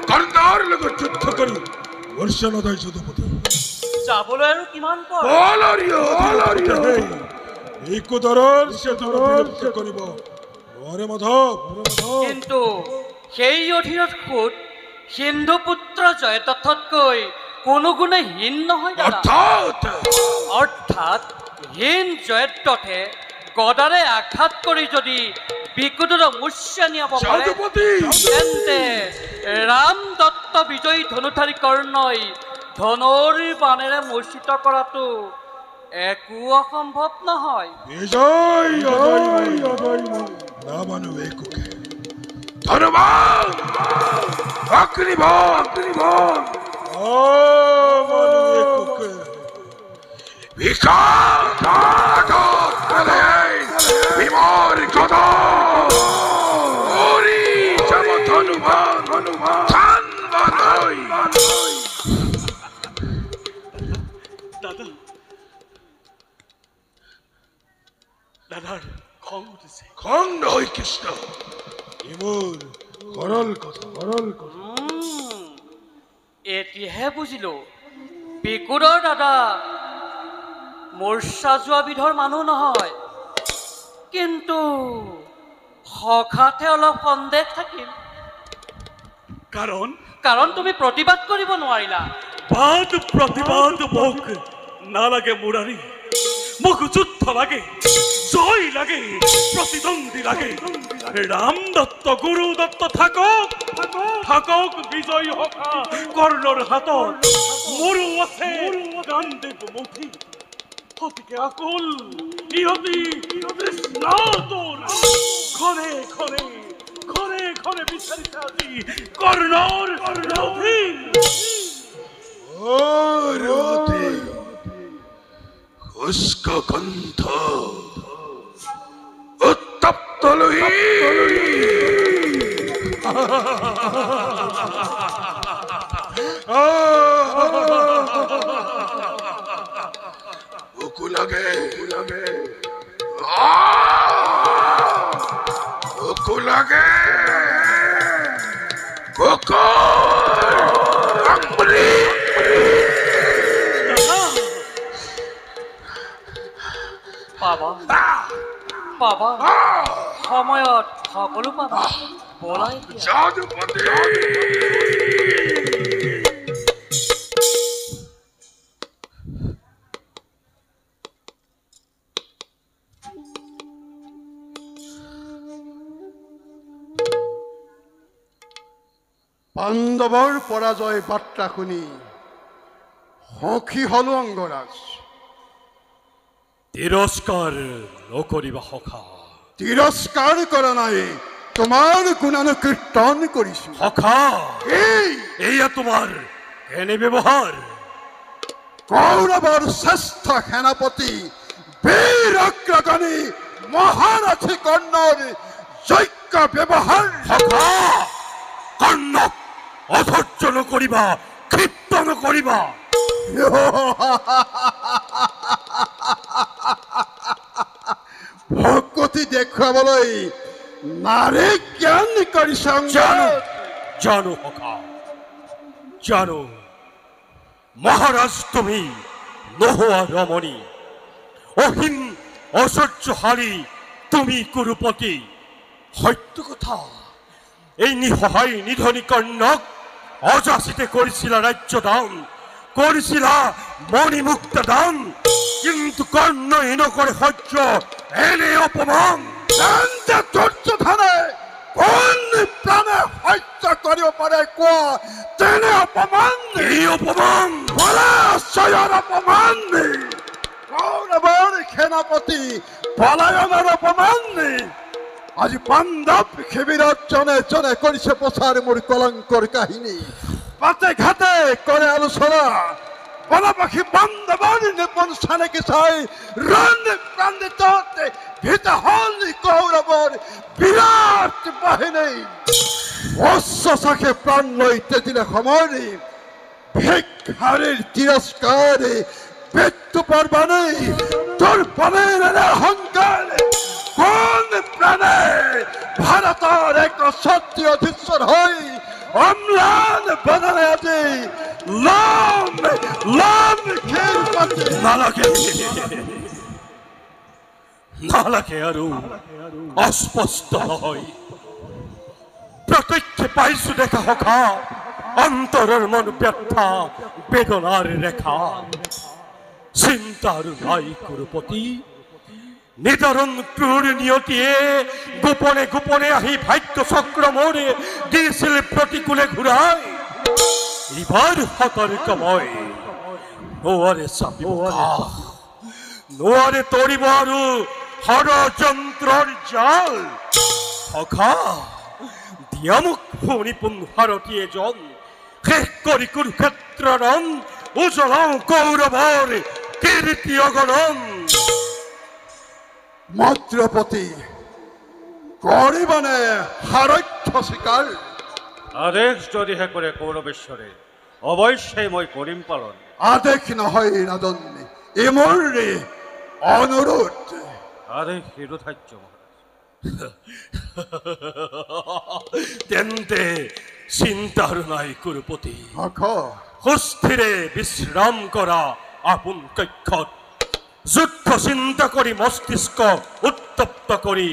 কৰ্ণৰ লগত যুদ্ধ কৰি মূৰ্ছা নদাই যদুপতি। যাবলৈ আৰু কিমান পৰ? একোদৰৰ বিলুপ্ত কৰিব নোৱাৰে মাধৱ। কিন্তু সেই অধীনত সুত সিন্ধু পুত্ৰ জয়তথতকৈ কোনো গুণে হীন নহয় দাদা। অৰ্থাৎ হীন জয়দ্ৰথে গদাৰে আঘাত কৰি যদি বিকুদৰ মূৰ্ছা নিয়াব পাৰে, তেন্তে ৰাম দত্ত বিজয়ী ধনুধাৰী কৰ্ণই ধনুৰ বাণেৰে মূৰ্ছিত কৰাটো একো অসম্ভৱ নহয়। বিজয় নামানো একোকে। ধন্যবাদ অগ্নিভোগ দাদাৰ খং উঠিছে। খং নহয় কৃষ্ণ, মোৰ সৰল কথা। এতিয়াহে বুজিলো, বিকুদৰ দাদা মূৰ্ছা যোৱা বিধৰ মানুহ নহয়। কিন্তু সখাতে অলপ সন্দেহ থাকিল। কাৰণ তুমি প্ৰতিবাদ কৰিব নোৱাৰিলা। বাদ প্ৰতিবাদ মোক নালাগে মুৰাৰী, মোক যুদ্ধ লাগে, জয় লাগে, প্ৰতিদ্বন্দ্বী লাগে। ৰাম দত্ত গুৰু দত্ত থাকক বিজয় সখা কৰ্ণৰ হাতত। মোৰো আছে গান্ধীৱ মুঠি, গতিকে আকুল ইহঁতি তৃষ্ণাতুৰ ঘৰে ঘৰে বিচাৰিছে আজি কৰ্ণৰ ৰথি। শুষ্ক কণ্ঠ উত্তপ্ত লোহি, বুকু লাগে বুকু লাগে বুকু পাবা সময়ত সকলো পাবা। বলাই যদুপতি পাণ্ডৱৰ পৰাজয় বাৰ্তা শুনি সখী হলো অংগৰাজ। তিৰস্কাৰ নকৰিবা সখা। তিৰস্কাৰ কৰা নাই, তোমাৰ গুণানুকীৰ্তন কৰিছো। সখা এয়া তোমাৰ এনে ব্যৱহাৰ? কৌৰৱৰ শ্ৰেষ্ঠ সেনাপতি বীৰ অগ্ৰগণী মহাৰথী কৰ্ণৰ যোগ্য ব্যৱহাৰ। সখা কৰ্ণক অধৈৰ্য নকৰিবা, ক্ষিপ্ত নকৰিবা। ভকতি দেখুৱাবলৈ নাৰী জ্ঞান কৰিছ। জানো সখা জানো, মহাৰাজ তুমি নোহোৱা ৰমণী, অহিম ঐশ্বৰ্যশালী তুমি কুৰুপতি। সত্য কথা, এই নিসহায় নিধনী কৰ্ণক অযাচিতে কৰিছিলা ৰাজ্য দান, কৰিছিলা মণিমুক্ত দান, কিন্তু কৰ্ণই নকৰে সহ্য এনে অপমান। দুৰ্যোধনে কোন প্ৰাণে সহ্য কৰিব পাৰে কোৱা তেনে অপমান এই অপমান পলাশয়ৰ অপমান কৌৰৱৰ সেনাপতি পলায়নৰ অপমান আজি পাণ্ডৱ শিবিৰত জনে জনে কৰিছে প্ৰচাৰ মোৰ কলংকৰ কাহিনী পাতে ঘাটে কৰে আলোচনা বনবাসী বান্ধৱৰ নিপন চানেকি চাই ৰণ প্ৰান্দিত ভিত হল কৌৰৱৰ বিৰাট বাহিনী অশ্বাসে প্ৰাণ লৈ তেজিলে সমৰি ভিক্ষাৰীৰ তিৰস্কাৰে মৃত্যু পৰ্বানে তোৰ পনেৰ অহংকাৰ কোন প্ৰাণে ভাৰতৰ এক সত্য অধীশ্বৰ হৈ অম্লান বদনে আজি লাম লাম খেল পাতি নালাগে আৰু অস্পষ্ট হয় প্ৰত্যক্ষ পাইছো দেখা সখা অন্তৰৰ মন ব্যথা বেদনাৰ ৰেখা চিন্তাৰ নাই কুৰুপতি নিদাৰুণ ক্ৰূৰ নিয়তিয়ে গোপনে গোপনে আহি ভাগ্য চক্ৰ মোৰে দিছিল প্ৰতিকূলে ঘূৰাই এবাৰ সতৰ্কময় নোয়াৰে চাপিব নোয়াৰে তৰিব আৰু ষড়যন্ত্ৰৰ জাল সখা দিয়া মোক শুনিপোন ভাৰতী এজন শেষ কৰি কুৰুক্ষেত্ৰ ৰণ উজ্বলাও কৌৰৱৰ কীৰ্তি অগণন মন্ত্ৰপতি কৰিবানে সাৰথ্য স্বীকাৰ আদেশ যদিহে কৰে কৌৰৱেশ্বৰে অৱশ্যেই মই কৰিম পালন আদেশ নহয় ৰাজন এ মোৰ অনুৰোধ আদেশ শিৰোধাৰ্য তেন্তে চিন্তাৰ নাই কুৰুপতি সুস্থিৰে বিশ্ৰাম কৰা আপোন কক্ষত যুদ্ধ চিন্তা কৰি মস্তিষ্ক উত্তপ্ত কৰি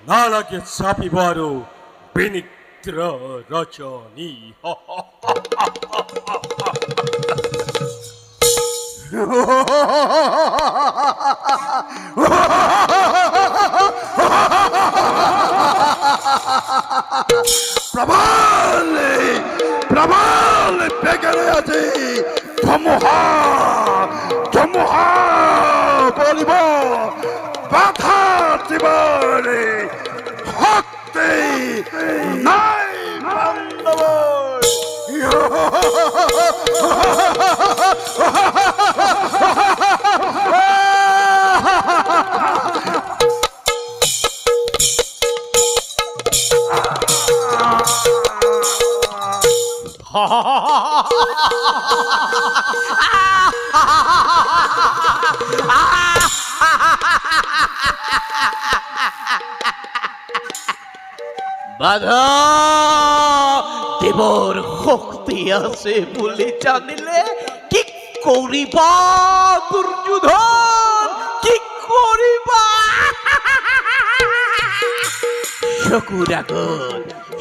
নালাগে চাপিব আৰু বিনিদ্ৰ ৰজনী প্ৰবলে প্ৰবলে বেগৰে আছে ধমুহা ধমুহা বলিব বাধা দিবৰে শক্তি নাই বান্ধবৰ বাধা দেৱৰ শক্তি আছে বুলি জানিলে কি কৰিবা দুৰ্যোধন কি কৰিবা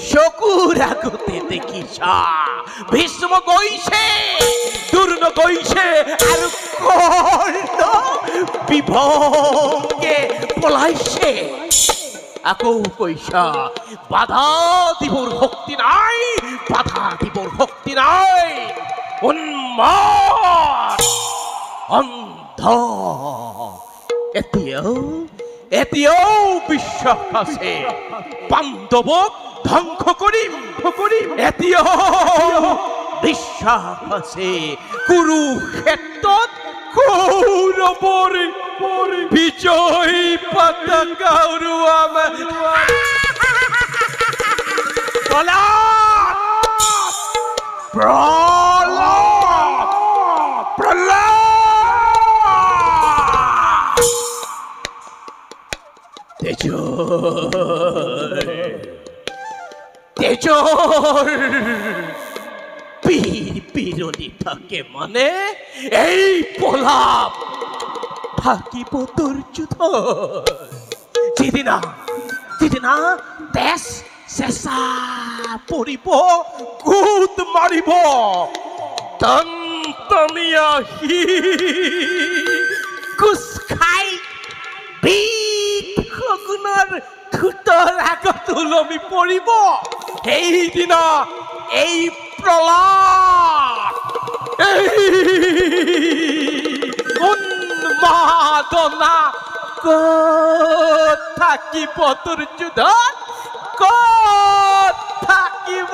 চকুৰ আগতে দেখিছা ভীষ্ম গৈছে দুৰ্ণ গৈছে আৰু কৰ্ণ বিভংগে পলাইছে আকৌ কৈছা বাধা দিবৰ শক্তি নাই বাধা দিবৰ শক্তি নাই উন্মাদ অন্ধ এতিয়াও বিশ্বাস আছে পাণ্ডৱক ধ্বংস কৰিম এতিয়াও বিশ্বাস আছে কুৰুক্ষেত্ৰত কৌৰৱৰ বিজয় পতাকা উৰুৱাম তেজৰ পিৰণি থাকে মানে এই পলাপ থাকিব দুৰ্যোধন যিদিনা তেজ চেঁচা পৰিব গোট মাৰিব টনটনীয়া কোচ খাই বিট শগুনৰ ঠোঁটৰ আগত ওলমি পৰিব সেইদিনা এই প্ৰলাপ উন্মাদনা ক'ত থাকিব দুৰ্যোধন ক'ত থাকিব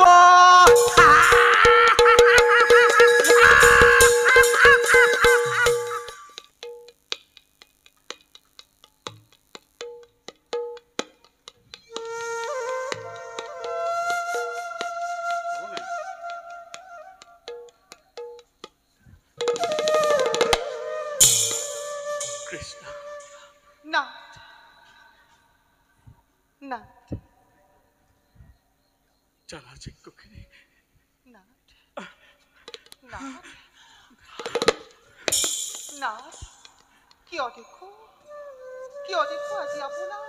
কিয় দেখো আজি আপোনাৰ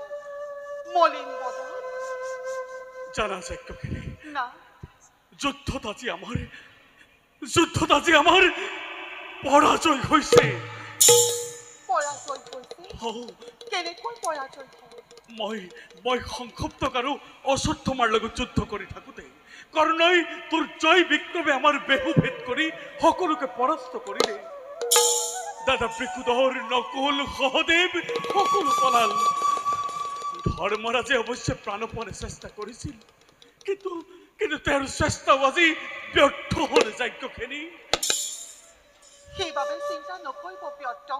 মলিন বদন জানা যজ্ঞখিনি না যুদ্ধত আজি আমাৰ পৰাজয় হৈছে কেনেকৈ পৰাজয় মই সংক্ষুব্ধ আৰু অশ্বত্থ তোমাৰ লগত যুদ্ধ কৰি থাকোঁতে কৰ্ণই তোৰ জয় বিক্ৰমে আমাৰ বেহু ভেদ কৰি সকলোকে পৰাস্ত কৰিলে দাদা বৃকুদৰ নকুল সহদেৱ সকলো পলাল ধৰ্মৰাজে অৱশ্যে প্ৰাণপণে চেষ্টা কৰিছিল কিন্তু তেওঁৰ চেষ্টাও আজি ব্যৰ্থ হ'ল যজ্ঞখিনি সেইবাবে চিন্তা নকৰিব ব্যৰ্থ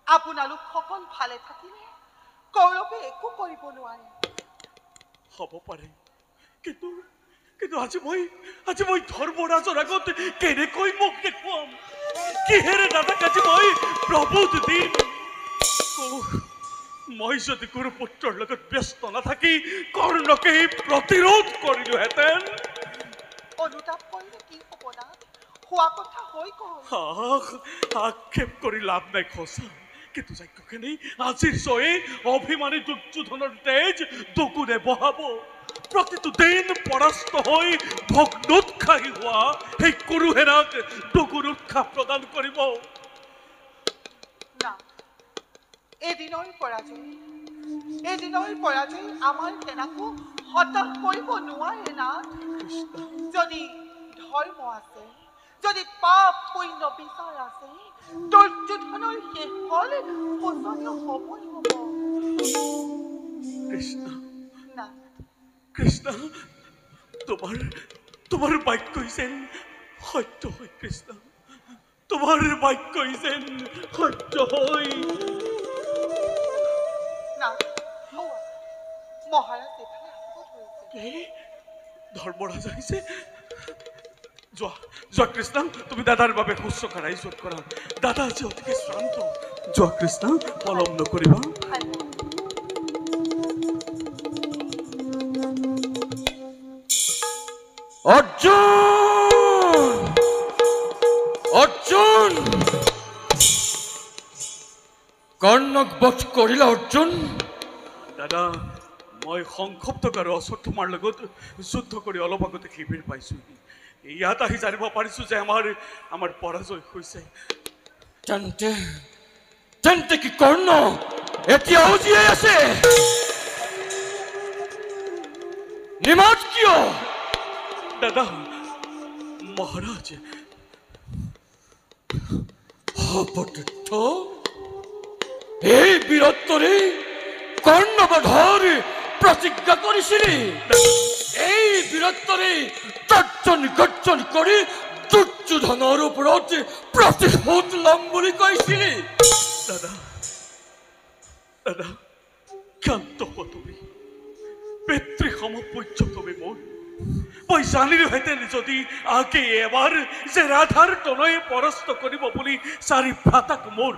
আপোনালোক সকল ভালে থাকিলে কৌৰৱে একো কৰিব নোৱাৰে হ'ব পাৰে কিন্তু আজি মই ধৰ্মৰাজৰ আগত কেনেকৈ মোক দেখুৱাম কিহেৰে দাদাক আজি মই প্ৰভূত দিম মই যদি গুৰুপুত্ৰৰ লগত ব্যস্ত নাথাকি কৰ্ণকে প্ৰতিৰোধ কৰিলোহেঁতেন অনুতাপ কৰিলে কি হ'ব না হোৱা কথা হৈ গ'ল আক্ষেপ কৰি লাভ নাই খোজা কিন্তু যজ্ঞখিনি আজিৰ জয়ে অভিমানী দুৰ্যোধনৰ তেজ দুগুণে বহাব প্ৰতিটো দিন পৰাস্ত হৈ ভগ্নোৎসাহী হোৱা সেই কুৰুহেৰাক দুগুণ উৎসাহ প্ৰদান কৰিব না এদিনৰ পৰাজয় আমাৰ সেনাকো হতাশ কৰিব নোৱাৰে না যদি ধৰ্ম আছে যদি পাপ পুণ্য বিচাৰ আছে দুৰ্যোধনৰ শেষ ফল শোচনীয় হ'বই হ'ব কৃষ্ণ তোমাৰ বাক্যই যেন সত্য হয় কৃষ্ণ তোমাৰ বাক্যই যেন সত্য হয় মহাৰাজ এফালে আহিব ধৰিছে ধৰ্মৰাজ আহিছে যোৱা কৃষ্ণ তুমি দাদাৰ বাবে শুশ্ৰূষা ৰাইজত কৰা দাদা আজি অতিকে শ্ৰান্ত যোৱা কৃষ্ণ পলম নকৰিবা অৰ্জুন কৰ্ণক বধ কৰিলা অৰ্জুন দাদা মই সংক্ষুব্ধ আৰু অশ্বত্থ তোমাৰ লগত যুদ্ধ কৰি অলপ আগতে শিবিৰ পাইছোঁ ইয়াত আহি জানিব পাৰিছোঁ যে আমাৰ পৰাজয় হৈছে তেন্তে কি কৰ্ণ এতিয়াও জীয়াই আছে নিমাত কিয় দাদা মহাৰাজ অপতীৰ্থ এই বীৰত্বৰে কৰ্ণবধৰ প্ৰতিজ্ঞা কৰিছিলি এই বীৰত্বৰে গৰ্জন কৰি দুৰ্যোধনৰ ওপৰত প্ৰতিশোধ ল'ম বুলি কৈছিলি দাদা ক্ষান্ত হোৱা তুমি পিতৃ সমপূজ্য তুমি মোৰ মই জানিলোহেঁতেন যদি আগে এবাৰ যে ৰাধাৰ তনয়ে পৰাস্ত কৰিব বুলি চাৰি ভ্ৰাতাক মোৰ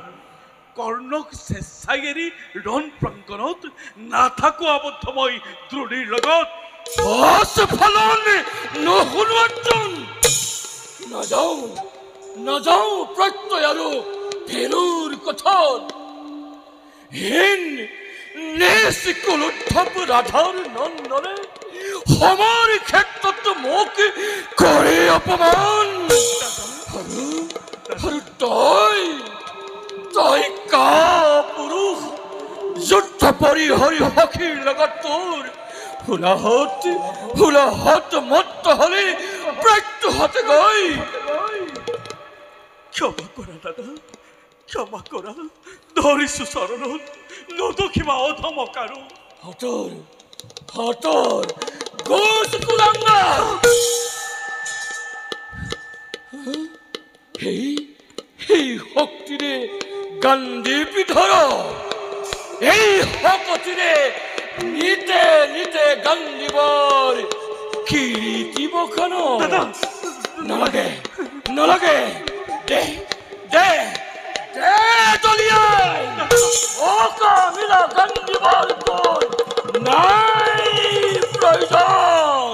কৰ্ণক স্বেচ্ছাই এৰি ৰণ প্ৰাংগণত নাথাকো আবদ্ধ মই দ্ৰোণীৰ লগত নুশুনো অৰ্জুন নাযাওঁ প্ৰত্যয় আৰু ভেলুৰ কথন উদ্ধৱ ৰাধাৰ নন্দনে সমৰ ক্ষেত্ৰত মোক কৰে অপমান আৰু তই কা পুৰুষ যুদ্ধ পৰিহৰি সখীৰ লগত তোৰ হুলাহত মত্ত হলে মৃত্যু হতে গই। ক্ষমা কৰা দাদা, ক্ষমা কৰা, ধৰিছো চৰণত, নদখিবা অধমক আৰু। হতৰ গোচ কুলাঙ্গা। সেই শক্তিৰে গান্ধী বিধৰ, এই শকতিৰে নিতে নিতে গান্ধীবৰ কীৰ্তি বখানো। নালাগে নালাগে, দে দে দে দলিয়াই অকামিলা গান্ধীবৰ তোৰ নাই প্ৰয়োজন।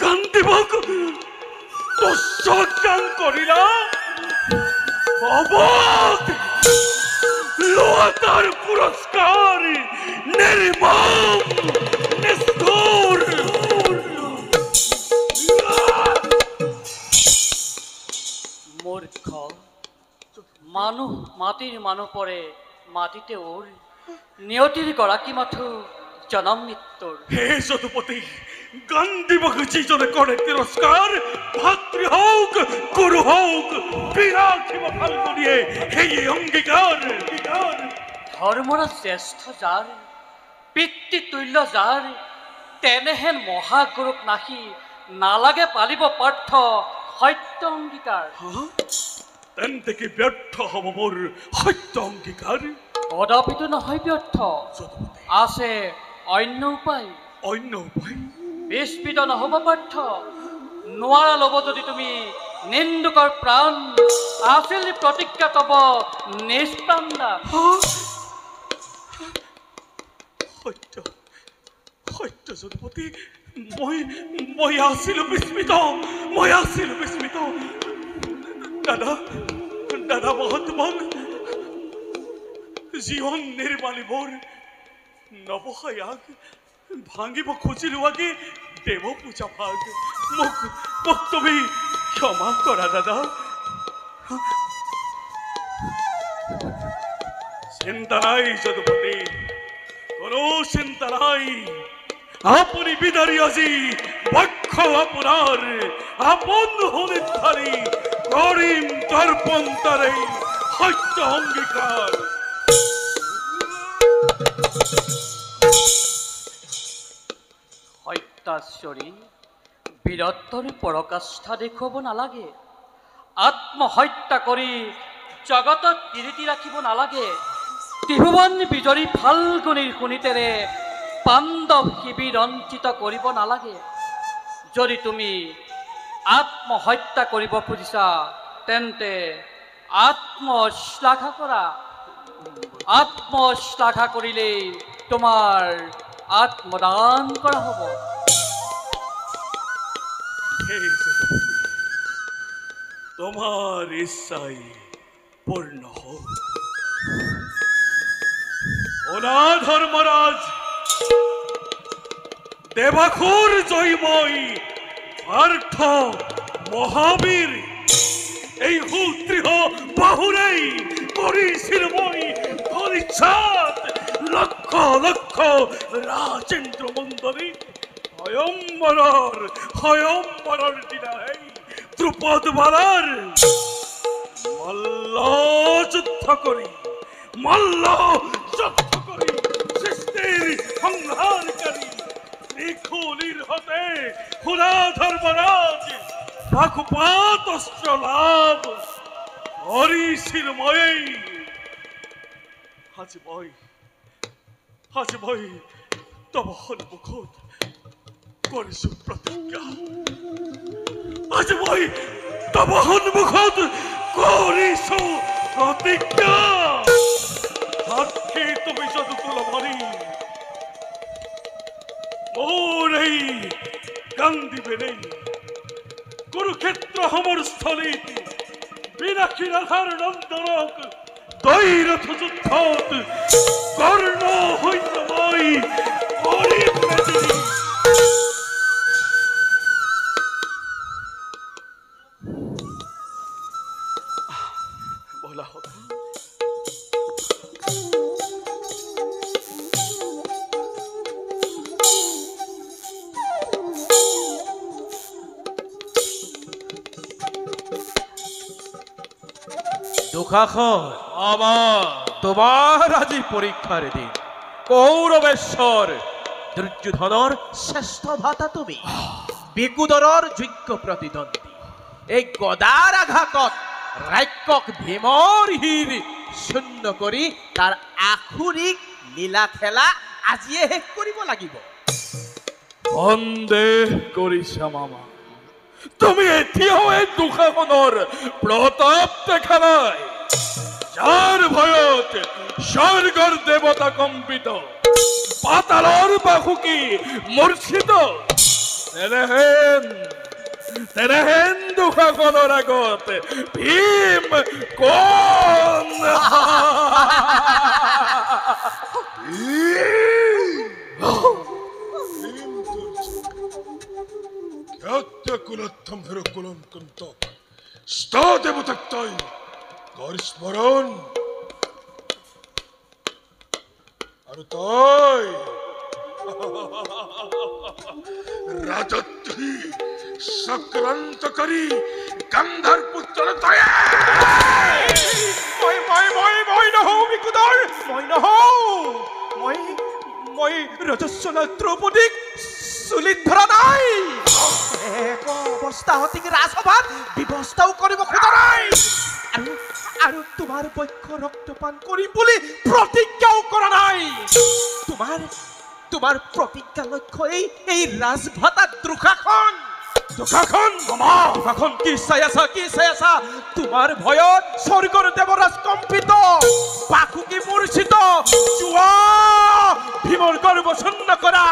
গান্ধীবক দুঃসজ্ঞান কৰিলা, অবধ লোয়া তাৰ পুৰস্কাৰ, নিৰ্মম নিষ্ঠুৰ। মূৰ্খ মানুহ মাটিৰ মানুহ পৰে মাটিতে ওৰ, নিয়তিৰ গৰাকী মাথো জনম মৃত্যুৰ। হে যদুপতি, গান্ধীবক যিজনে কৰে তিৰস্কাৰ, ভাতৃ হওক গুৰু হওক বিৰাখিব ফাল্গুনিয়ে সেই অংগীকাৰ। ধৰ্মৰা শ্ৰেষ্ঠ যাৰ, পিতৃতুল্য যাৰ, তেনেহেন মহাগুৰুক নাহি নালাগে পালিব পাৰ্থ সত্য অংগীকাৰ। তেন্তে কি ব্যৰ্থ হব মোৰ সত্য অংগীকাৰ? কদাপিতো নহয় ব্যৰ্থ, আছে অন্য উপায়। অন্য উপায়? বিস্মিত নহব পাৰ্থ, নোৱাৰা ল'ব যদি তুমি নিন্দুকৰ প্ৰাণ, আছিল প্ৰতিজ্ঞা তব নিষ্প্ৰাণ দান। সত্য সত্য যদুপতি, মই আছিলো বিস্মিত, মই আছিলো বিস্মিত। দাদা দাদা মহাত্মক, জীৱন নিৰ্মালী মোৰ নৱসায়াগ ভাঙিব খুজিলো আগে দেৱ পূজা ভাগ। মোক তুমি ক্ষমা কৰা দাদা। চিন্তা নাই যদুপতি, কোনো চিন্তা নাই। আপুনি বিদাৰি আজি বক্ষ আপোনাৰ, আপন হলিধাৰী কৰিম দৰ্পণ তাৰে সত্য অংগীকাৰ। সত্যাশ্বৰী বীৰত্বৰ পৰকাষ্ঠা দেখুৱাব নালাগে, আত্মহত্যা কৰি জগতত কীৰ্তি ৰাখিব নালাগে। ত্ৰিভুৱন বিজৰী ফাল্গুনীৰ শোণিতেৰে পাণ্ডৱ শিবিৰ ৰঞ্চিত কৰিব নালাগে। যদি তুমি আত্মহত্যা কৰিব খুজিছা তেন্তে আত্মশ্লাঘা কৰা। আত্মশ্লাঘা কৰিলেই তোমাৰ আত্মদান কৰা হ'ব। তোমাৰ ইচ্ছাই পূৰ্ণ হোক। ওলা ধৰ্মৰাজ, দেবাখুৰ জয়ময় পাৰ্থ মহাবীৰ এই সুদৃঢ় বাহুৰেই কৰিছিল মই পৰিচ্ছদ লক্ষ লক্ষ ৰাজেন্দ্ৰ মণ্ডলী। স্বয়ম্বৰৰ দিনাই দ্ৰুপদ বালাৰ মল্ল যুদ্ধ কৰি সৃষ্টিৰ সংহাৰকাৰী নিখুলিৰ হতে সুৰা ধৰ্মৰাজ বাকুপাত অস্ত্ৰ লাভ কৰিছিল মই। আজি মই তব সন্মুখত কৰিছো প্ৰতিজ্ঞা। আজি মই তব সন্মুখত কৰিছো প্ৰতিজ্ঞা। সাক্ষী তুমি যদুকুল ভৰি মোৰ এই কান্দিবে নেই। কুৰুক্ষেত্ৰ সমৰস্থলীত বিনাশী ৰাধাৰ নন্দনক দৈৰথ যুদ্ধত কৰ্ণ সৈন্য মই কৰিম মেদিনী। দুঃখাসন তোমাৰ আজি পৰীক্ষাৰ দিন। কৌৰবেশ্বৰ দুৰ্যোধনৰ শ্ৰেষ্ঠ ভাতা তুমি, বিকুদৰৰ যোগ্য প্ৰতিদ্বন্দ্বী। এই গদাৰ আঘাতত ৰাক্ষক ভীমৰ হীৰ শূন্য কৰি তাৰ আখুৰিক লীলা খেলা আজিয়ে শেষ কৰিব লাগিব। সন্দেহ কৰিছা মামা, তুমি এতিয়াও এই দুঃশাসনৰ প্ৰতাপ দেখা নাই, যাৰ ভয়ত স্বৰ্গৰ দেৱতা কম্পিত, পাতালৰ বাসুকি মূৰ্ছিত। তেনেহেন দুঃশাসনৰ আগত ভীম কোন? স্মৰণ আৰু তই ৰাজত্বী চক্ৰান্ত কৰি গান্ধাৰ পুত্ৰ তই মই নহওঁ বিকুদৰ, মই নহওঁ। মই ৰজস্বলা দ্ৰৌপদীক চুলিত ধৰা নাই, এক অৱস্থাহতিক ৰাজসভাত ব্যৱস্থাও কৰিব খোজা নাই, আৰু তোমাৰ পক্ষ ৰক্তপান কৰিম বুলি প্ৰতিজ্ঞাও কৰা নাই। তোমাৰ প্ৰতিজ্ঞা লক্ষ্য এই ৰাজভাতা দুঃশাসন। দুঃশাসন কি চাই আছা? তোমাৰ ভয়ত স্বৰ্গৰ দেৱৰাজ কম্পিত, বাসুকি মূৰ্ছিত, যোৱা ভীমৰ গৰ্ব চূৰ্ণ কৰা,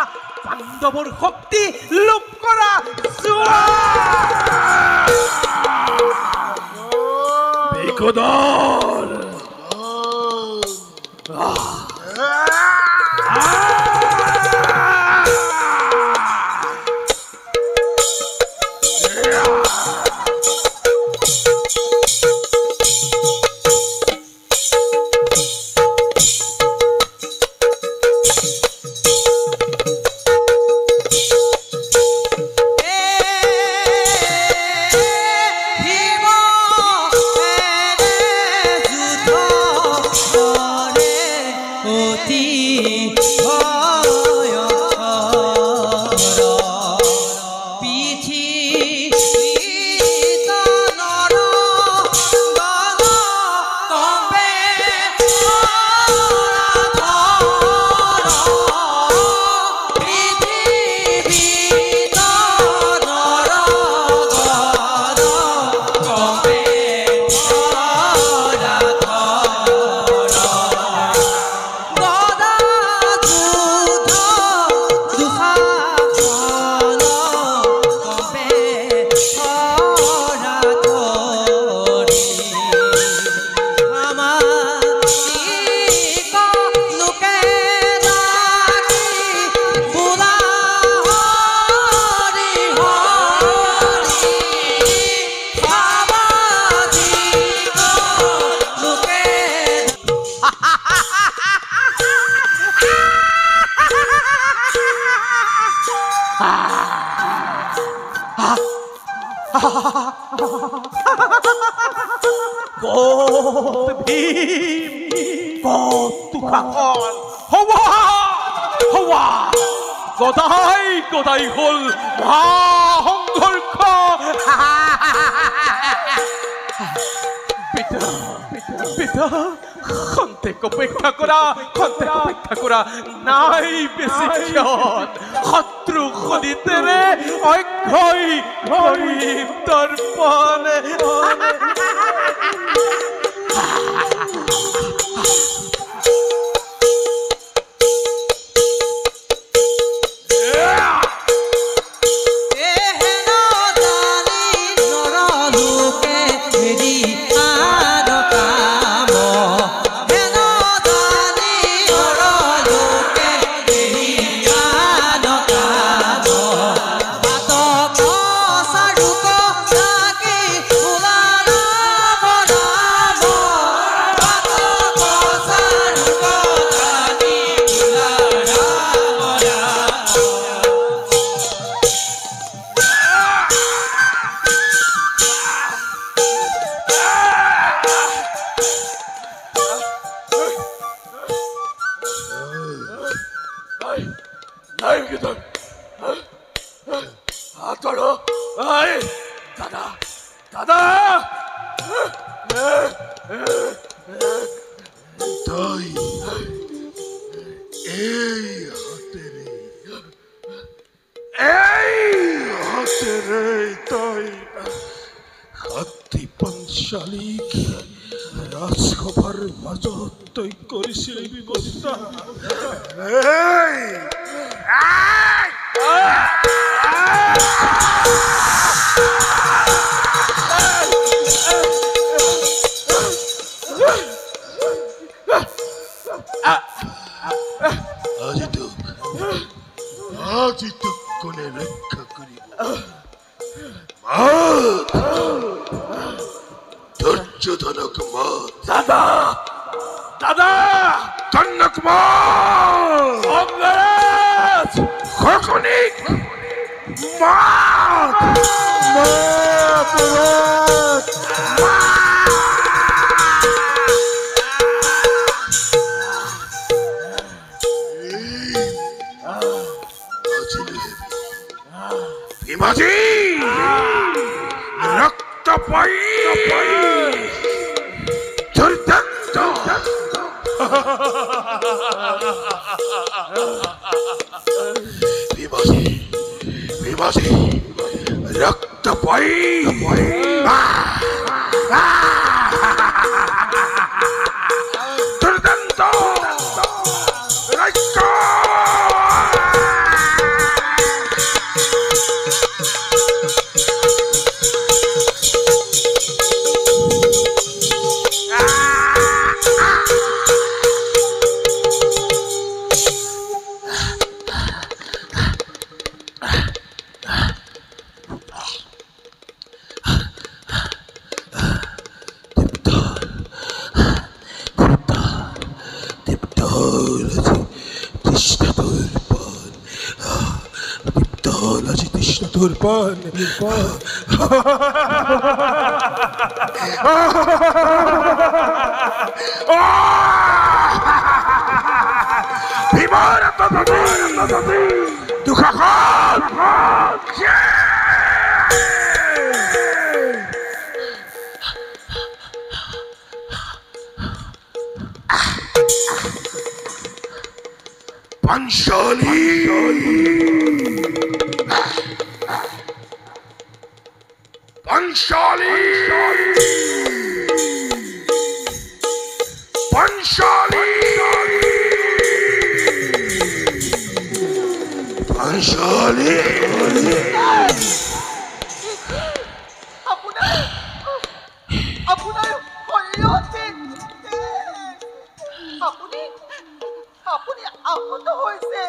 পাণ্ডৱৰ শক্তি লোপ কৰা, যোৱা। বিকুদৰ গদাই হল মহাসংঘৰ্ষ। পিতা খন্তেক অপেক্ষা কৰা, নাই বেছি ক্ষণ, শত্ৰু খনিতেৰে অক্ষয় কৰিম দৰ্পণে। মাতৰ আই দাদা দাদা তই এই হাতেৰে তই হাতী পাঞ্চালীক ৰাজসভাৰ মাজত তই কৰিছিলি ব্যৱস্থা আজি তোক কোনে ৰক্ষা কৰিব দুৰ্যোধনক মাত দাদা দাদা কনক মাত অংগৰাজ খকনিক মাত ভীমাজি রক্ত পাই দুর্দান্ত ভীমাজি ভীমাজি রক্ত পাই দুর্দান্ত রাজ্য Turpan, Vimara tadi, Dukakan, Panchali. Panchali! Panchali! Panchali! আপোনাৰ শৰীৰতে আপুনি আহত হৈছে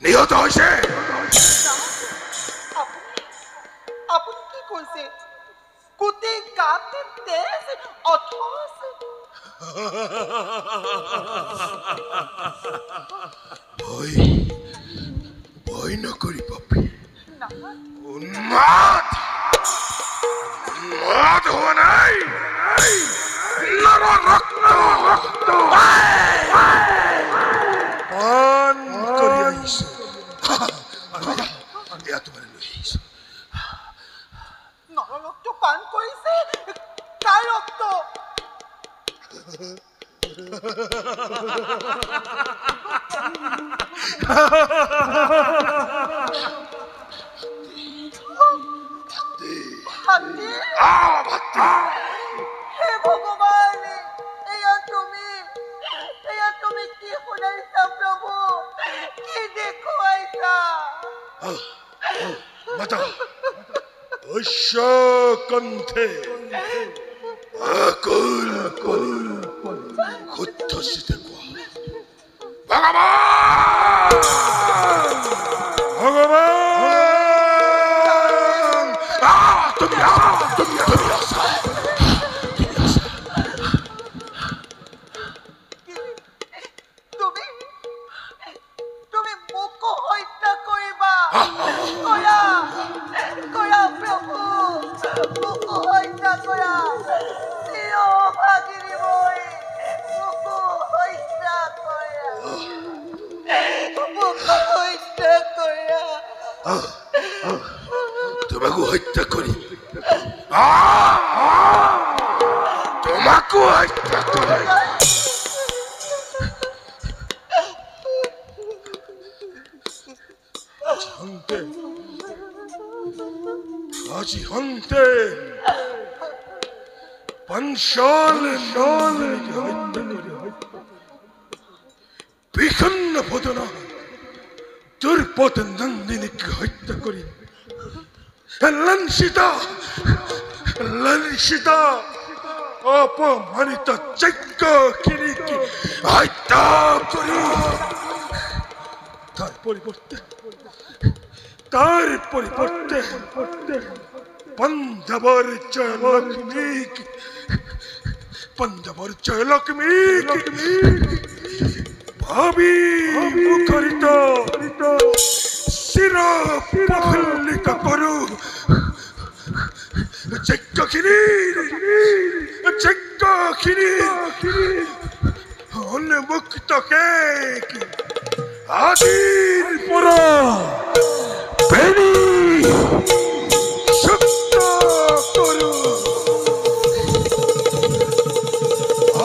নিহত হৈছে আপুনি কি কৈছে গোটেই গাতে তেজ অথচ ভয় নকৰি পাপি উন্মাদ হোৱা নাই ৰক্ত পান কৰি আহিছো এয়া তোমাৰ লৈ আহিছো নৰৰক্ত পান কৰিছে কাৰ ৰক্ত হে ভগৱান এয়া তুমি কি শুনাইছা প্ৰভু কি দেখুৱাইছা মাতা কণ্ঠে আকুল শুদ্ধ চিতে কোৱা ভগৱান তুমি আছা তুমি মোক হত্যা কৰিবা কৰা প্ৰভু মোক হত্যা কৰা ভাগিনী মই মোক তোমাকো হত্যা করি তোমাকো হত্যা করি আজি হন্তে পঞ্চাল হত্যা করি বিখন্ন ভদনা দুর্পদ নন্দিনীকে হত্যা করি লঞ্চিতা অপমানিত যজ্ঞ কিরিকে হত্যা করি তার পরিবর্তে পাঞ্জাবর জয়লক্ষ্মী ভাবি মুখরিত শির প্রফুল্লিত করু যজ্ঞখিনি উন্মুক্ত কেক আদির পরা বেনি শক্ত করু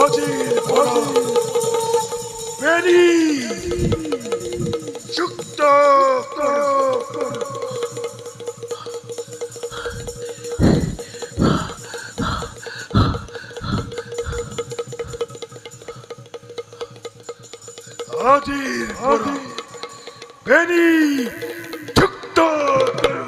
আদির পরা বেনি যুক্ত করু আদির পরা বেনি যুক্ত করু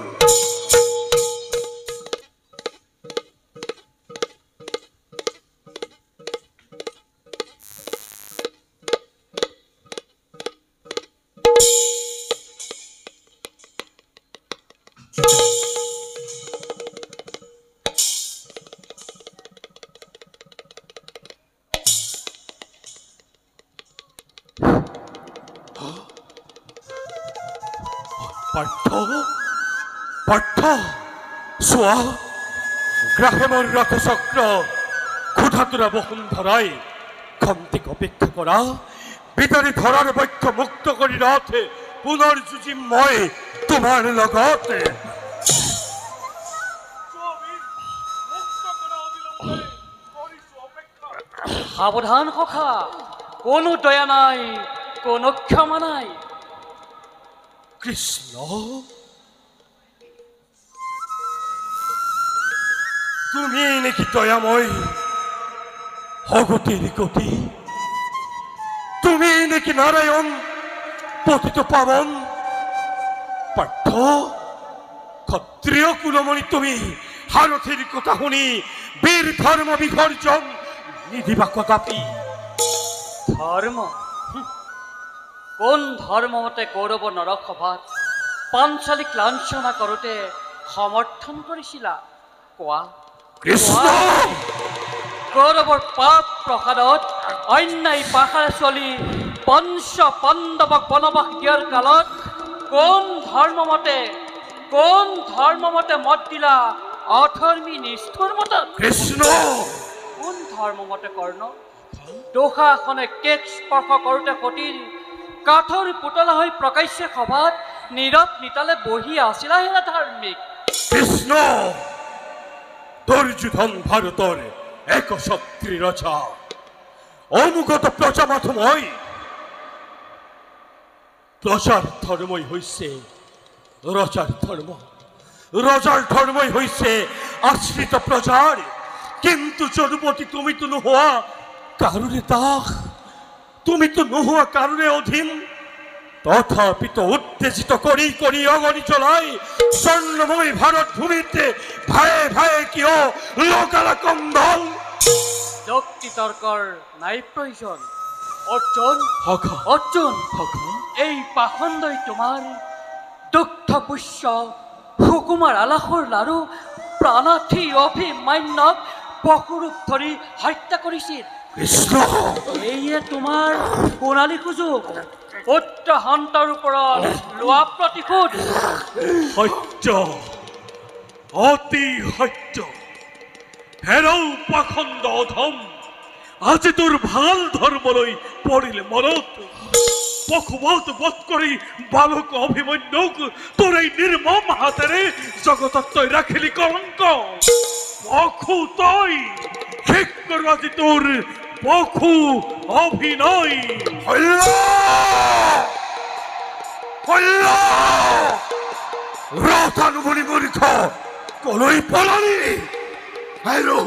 পার্থ সোয়া গ্রাহে মোর রথচক্র ক্ষুধাতুরা বসুন্ধরায় খন্তিক অপেক্ষা করা ভিতরে ধরার বৈক্ষ মুক্ত করি রথে পুনর্যুজি মই তোমার লগতে সাবধান সখা, কোনো দয়া নাই, কোনো ক্ষমা নাই। কৃষ্ণ, তুমি নাকি দয়াময় হগতির গতি? তুমি নাকি নারায়ণ পতিত পাবন? পার্থ, ক্ষত্রিয় কুলমণি তুমি হারথের কথা শুনি বীর ধর্ম বিসর্জন নিদিবা কদাপি? ধর্ম? কোন ধর্ম মতে কৌৰৱ নৰসভাত পাঞ্চালীক লাঞ্ছনা কৰোঁতে সমৰ্থন কৰিছিলা কোৱা? কৃষ্ণ, কৌৰৱৰ পাপ প্ৰসাদত অন্যায় পাশাৰে চলি পঞ্চ পাণ্ডৱক বনবাস দিয়াৰ কালত কোন ধৰ্মমতে মত দিলা অধৰ্মী নিষ্ঠুৰ মতত? কৃষ্ণ, কোন ধৰ্মমতে কৰ্ণ দোষাসনে কেক স্পৰ্শ কৰোঁতে সতীৰ কাঠৰ পুতলা হৈ প্ৰকাশ্য সভাত নীৰৱ নিতালে বহি আছিলা হেৰা ধাৰ্মিক? কৃষ্ণ, দুৰ্যোধন ভাৰতৰ একছত্ৰী ৰজা, অনুগত প্ৰজা মাথো মই। প্ৰজাৰ ধৰ্মই হৈছে ৰজাৰ ধৰ্ম, ৰজাৰ ধৰ্মই হৈছে আশ্ৰিত প্ৰজাৰ। কিন্তু যদুপতি তুমিতো নোহোৱা কাৰোৰে দাস, তুমিতো নোহোৱা কাৰোৰে অধীন। তথাপিতো উত্তেজিত কৰি কৰি অগণি চলাই স্বৰ্ণময় ভাৰত ভূমিতে ভায়ে ভায়ে কিয় লগালা কন্দল? যুক্তি তৰ্কৰ নাই প্ৰয়োজন। অৰ্জুন, এই পাখণ্ডই তোমাৰ দুগ্ধ পুষ্য সুকুমাৰ আলাসৰ লাৰু প্ৰাণাৰ্থী অভিমান্যক পশুৰূপ ধৰি হত্যা কৰিছিল। এইয়ে তোমাৰ সোণালী সুযোগ পুত্ৰ সন্তানৰ ওপৰত লোৱা প্ৰতিশোধ। সত্য, অতি সত্য। হেৰৌ পাখণ্ড অধম, আজি তোৰ ভাল ধৰ্মলৈ পৰিলে মনত। পক্ষপাত বোধ করি বালক অভিমন্যুক তোর এই নির্মম হাতেরে জগতত্বই রাখিলি কলঙ্ক। পক্ষু তই ঠিক করব আজি তোর পক্ষু অভিনয়। রথানুবলী মূর্খ কলই পলানি হেরো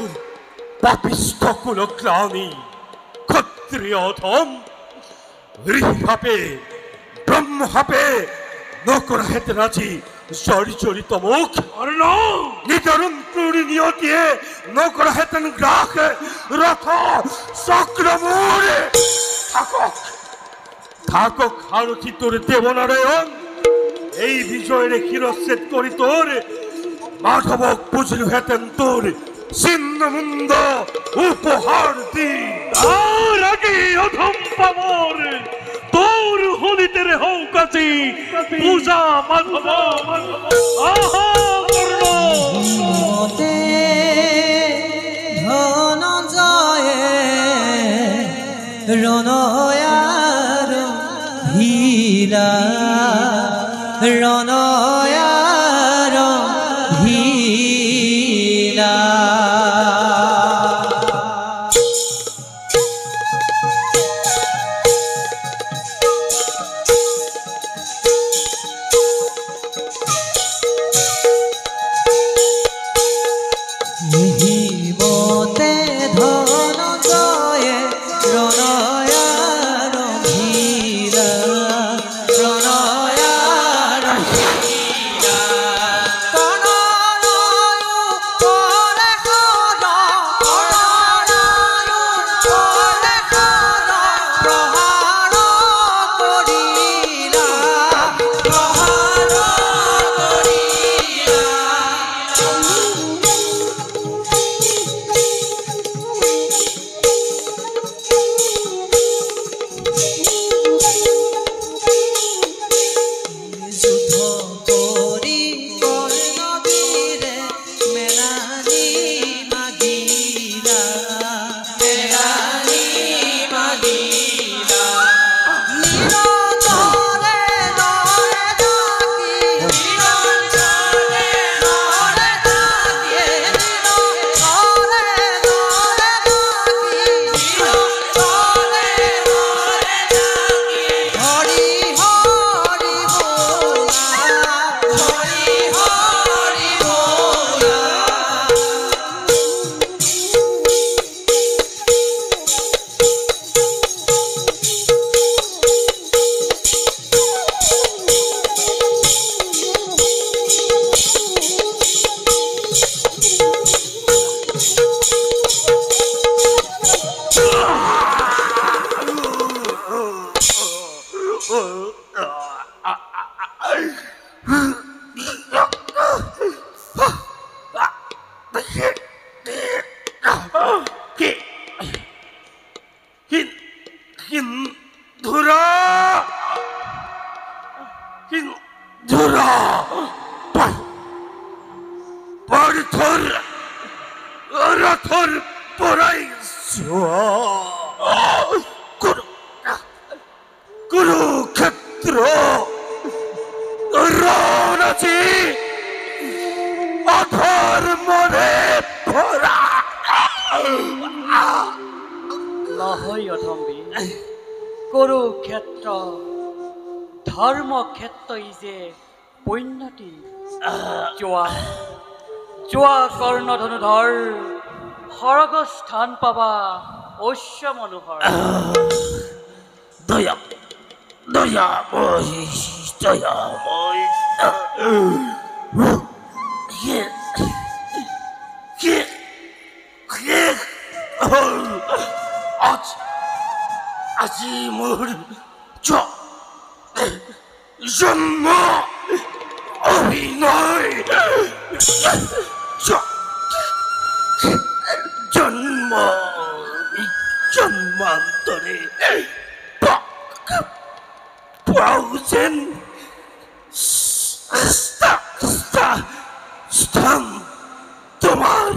পাপিষ্ঠ কুলগ্রামী ক্ষত্রিয় অধম ঋহাপে ব্রহ্মহাপে নকর হেতে নাচি জড়িত মুখ নিতরুণ ক্রুড়ি নিয়তিয়ে নকর হেতেন গ্রাহ রথ চক্রমূরে থাকক থাকক হারথি তোর দেবনারায়ণ এই বিজয়ের ক্ষীরচ্ছেদ করি তোর মাধবক বুঝলু হেতেন তোর ছিন্নমুন্দ উপহার দি আর আগে অধম পামর তোর হলিতের হৌকাছি পূজা মাধব আহা কর্ণ মতে ধনঞ্জয়ে রণয়ার ভিলা রণয়ার ভিলা মতে ধনঞ্জয়ে রণয়ার ভিলা রণয়ার ভিলা কনরায়ু পরে কর কনরায়ু পরে কর প্রহার করিলা প্রহার করিলা যুদ্ধ করি কর্ণবীরে মেলানি মাগিলা মেলানি মাগিলা নিরন্তরে নরে ডাকি নিরন্তরে নরে ডাকি নিরন্তরে নরে ডাকি নিরন্তরে নরে ডাকি হরি হরি बोला हरि हरि बोला রথর পরাই কুরুক্ষেত্র রণাচি অধর্মরে ভরা নহয় অধম্বী কুৰুক্ষেত্ৰ ধৰ্মক্ষেত্ৰই যে পৈণ্যতি যোৱা কৰ্ণধনুধৰ সৰগ স্থান পাবা অশ্য মনোহৰ দয়াময় আজি মোৰ জন্ম অভিনয় জন্ম জন্মান্তৰে পাউছেন স্থান তোমাৰ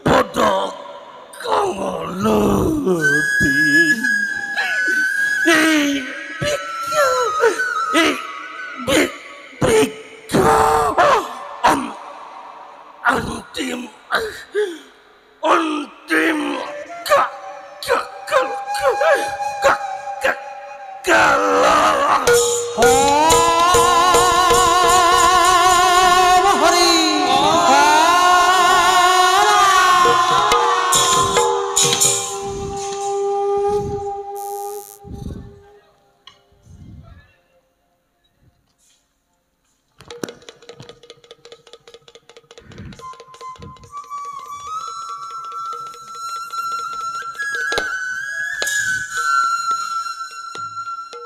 পদ কমলতি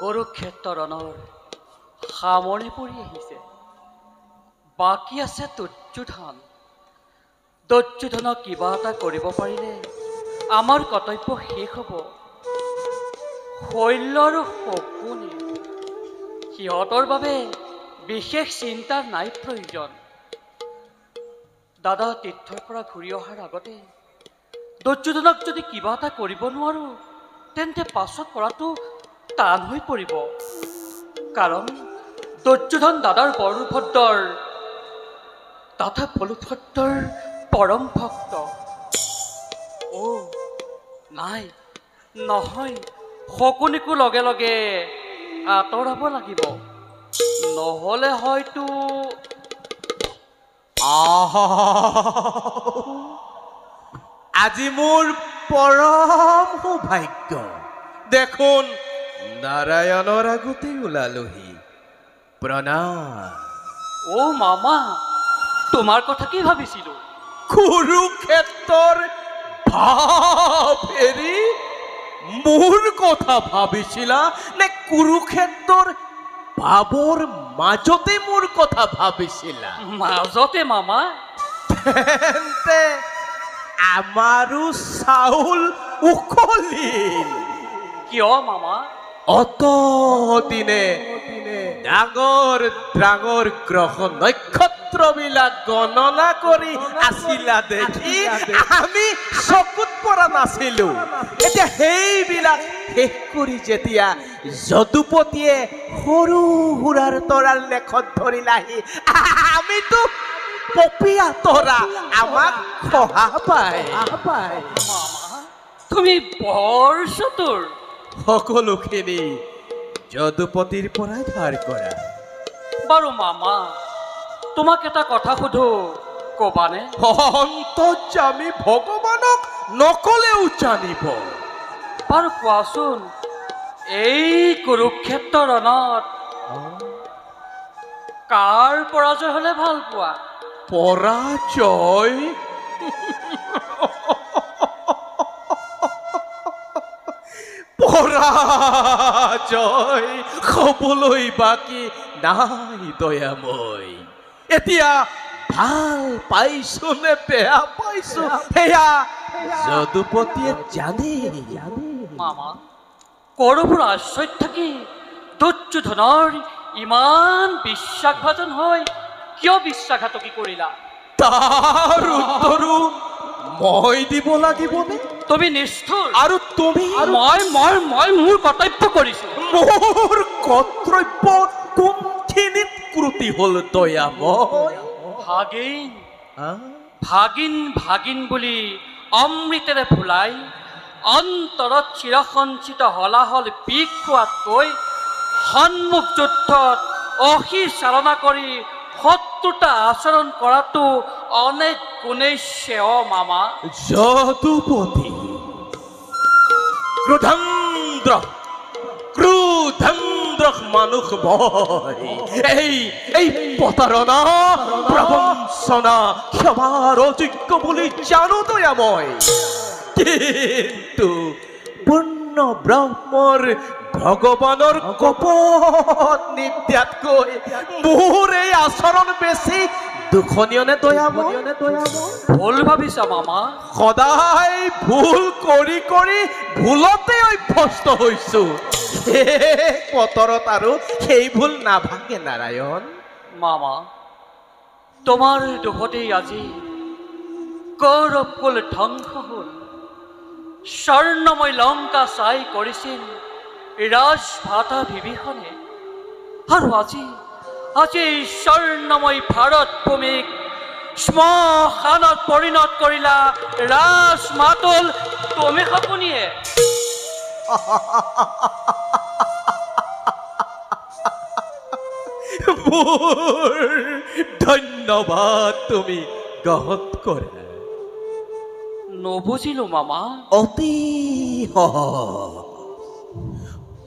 কুৰুক্ষেত্ৰ ৰণৰ সামৰণি পৰি আহিছে। বাকী আছে দুৰ্যোধন। দুৰ্যোধনক কিবা এটা কৰিব পাৰিলে আমাৰ কৰ্তব্য শেষ হ'ব। শৈল্য আৰু শকুনি সিহঁতৰ বাবে বিশেষ চিন্তাৰ নাই প্ৰয়োজন। দাদা তীৰ্থৰ পৰা ঘূৰি অহাৰ আগতে দুৰ্যোধনক যদি কিবা এটা কৰিব নোৱাৰোঁ তেন্তে পাছত কৰাটো টান হৈ পৰিব। কাৰণ দুৰ্যোধন দাদাৰ বলভদ্ৰৰ তথা বলভদ্ৰৰ পৰম ভক্ত। নাই নহয়, শকুনিকো লগে লগে আঁতৰাব লাগিব, নহ'লে হয়তো আজি মোৰ পৰম সৌভাগ্য। দেখোন নাৰায়ণৰ আগতে ওলালোহি। প্ৰণাম। মামা, তোমাৰ কথা কি ভাবিছিলো? কুৰুক্ষেত্ৰৰ ভাৱ এৰি মোৰ কথা ভাবিছিলা নে কুৰুক্ষেত্ৰৰ ভাৱৰ মাজতে মোৰ কথা ভাবিছিলা? মাজতে মামা। তেন্তে আমাৰো চাউল উখলিল। কিয় মামা? অত দিনে ডাঙৰ ডাঙৰ গ্ৰহ নক্ষত্ৰবিলাক গণনা কৰি আছিলা দেখি আমি চকুত পৰা নাছিলো। এতিয়া সেইবিলাক শেষ কৰি যেতিয়া যদুপতিয়ে সৰু সুৰাৰ তৰাৰ লেখত ধৰিলাহি, আমিতো পপীয়া তৰা, আমাক খহা পায়। তুমি বৰ চতুৰ। সকলোখিনি যদুপতিৰ পৰাই ধাৰ কৰা। বাৰু মামা, তোমাক এটা কথা সুধো, কবানে? অন্তৰ্যামী ভগৱানক নকলেও জানিব। বাৰু কোৱাচোন, এই কুৰুক্ষেত্ৰ ৰণত কাৰ পৰাজয় হলে ভাল পোৱা? পৰাজয়? পৰাজয় হ'বলৈ বাকী নাই দয়াময়। এতিয়া ভাল পাইছো নে বেয়া পাইছো সেয়া যদুপতিয়ে জানে। মামা, কৰবোৰ আশ্চৰ্য থাকি দুৰ্যোধনৰ ইমান বিশ্বাসভাজন হৈ কিয় বিশ্বাসঘাতকী কৰিলা? তাৰ উত্তৰো মই দিব লাগিবনে? তুমি নিষ্ঠুৰ। আৰু তুমি? মই মোৰ কৰ্তব্য কৰিছো। মোৰ কৰ্তব্য কোনখিনিত ত্ৰুটি হ'ল দয়াময়? ভাগিন ভাগিন ভাগিন বুলি অমৃতেৰে ফুলাই অন্তৰত চিৰসঞ্চিত হলাহল বিষ খোৱাতকৈ সন্মুখ যুদ্ধত অহিচালনা কৰি শত্ৰুতা আচৰণ কৰাটো অনেক গুণেই শ্ৰেয় মামা। যদুপতি ক্ৰোধান্দ্ৰ মানুহ ভয়, এই প্ৰতাৰণা প্ৰবঞ্চনা ক্ষমাৰ অযোগ্য বুলি জানো দয়াময়। কিন্তু পূৰ্ণ ব্ৰহ্মৰ ভগৱানৰ কপট নিত্যাতকৈ মোৰ এই আচৰণ বেছি দুখনীয় নে দয়াময়? ভুল ভাবিছা মামা। সদায় ভুল কৰি কৰি ভুলতে অভ্যস্ত হৈছো। পতৰত আৰু সেই ভুল নাভাগে নাৰায়ণ। মামা, তোমাৰ দুখতেই আজি কৌৰৱ কুল ধ্বংস হ'ল। স্বৰ্ণময় লংকা চাই কৰিছিল ৰাজভাতা বিভীষণে, আৰু আজি এই স্বৰ্ণময় ভাৰত ভূমিক শ্মশানত পৰিণত কৰিলা ৰাজমাতুল তুমি শকুনিয়ে। ধন্যবাদ তুমি গ্ৰহণ কৰা। নবুজিলো মামা। অতি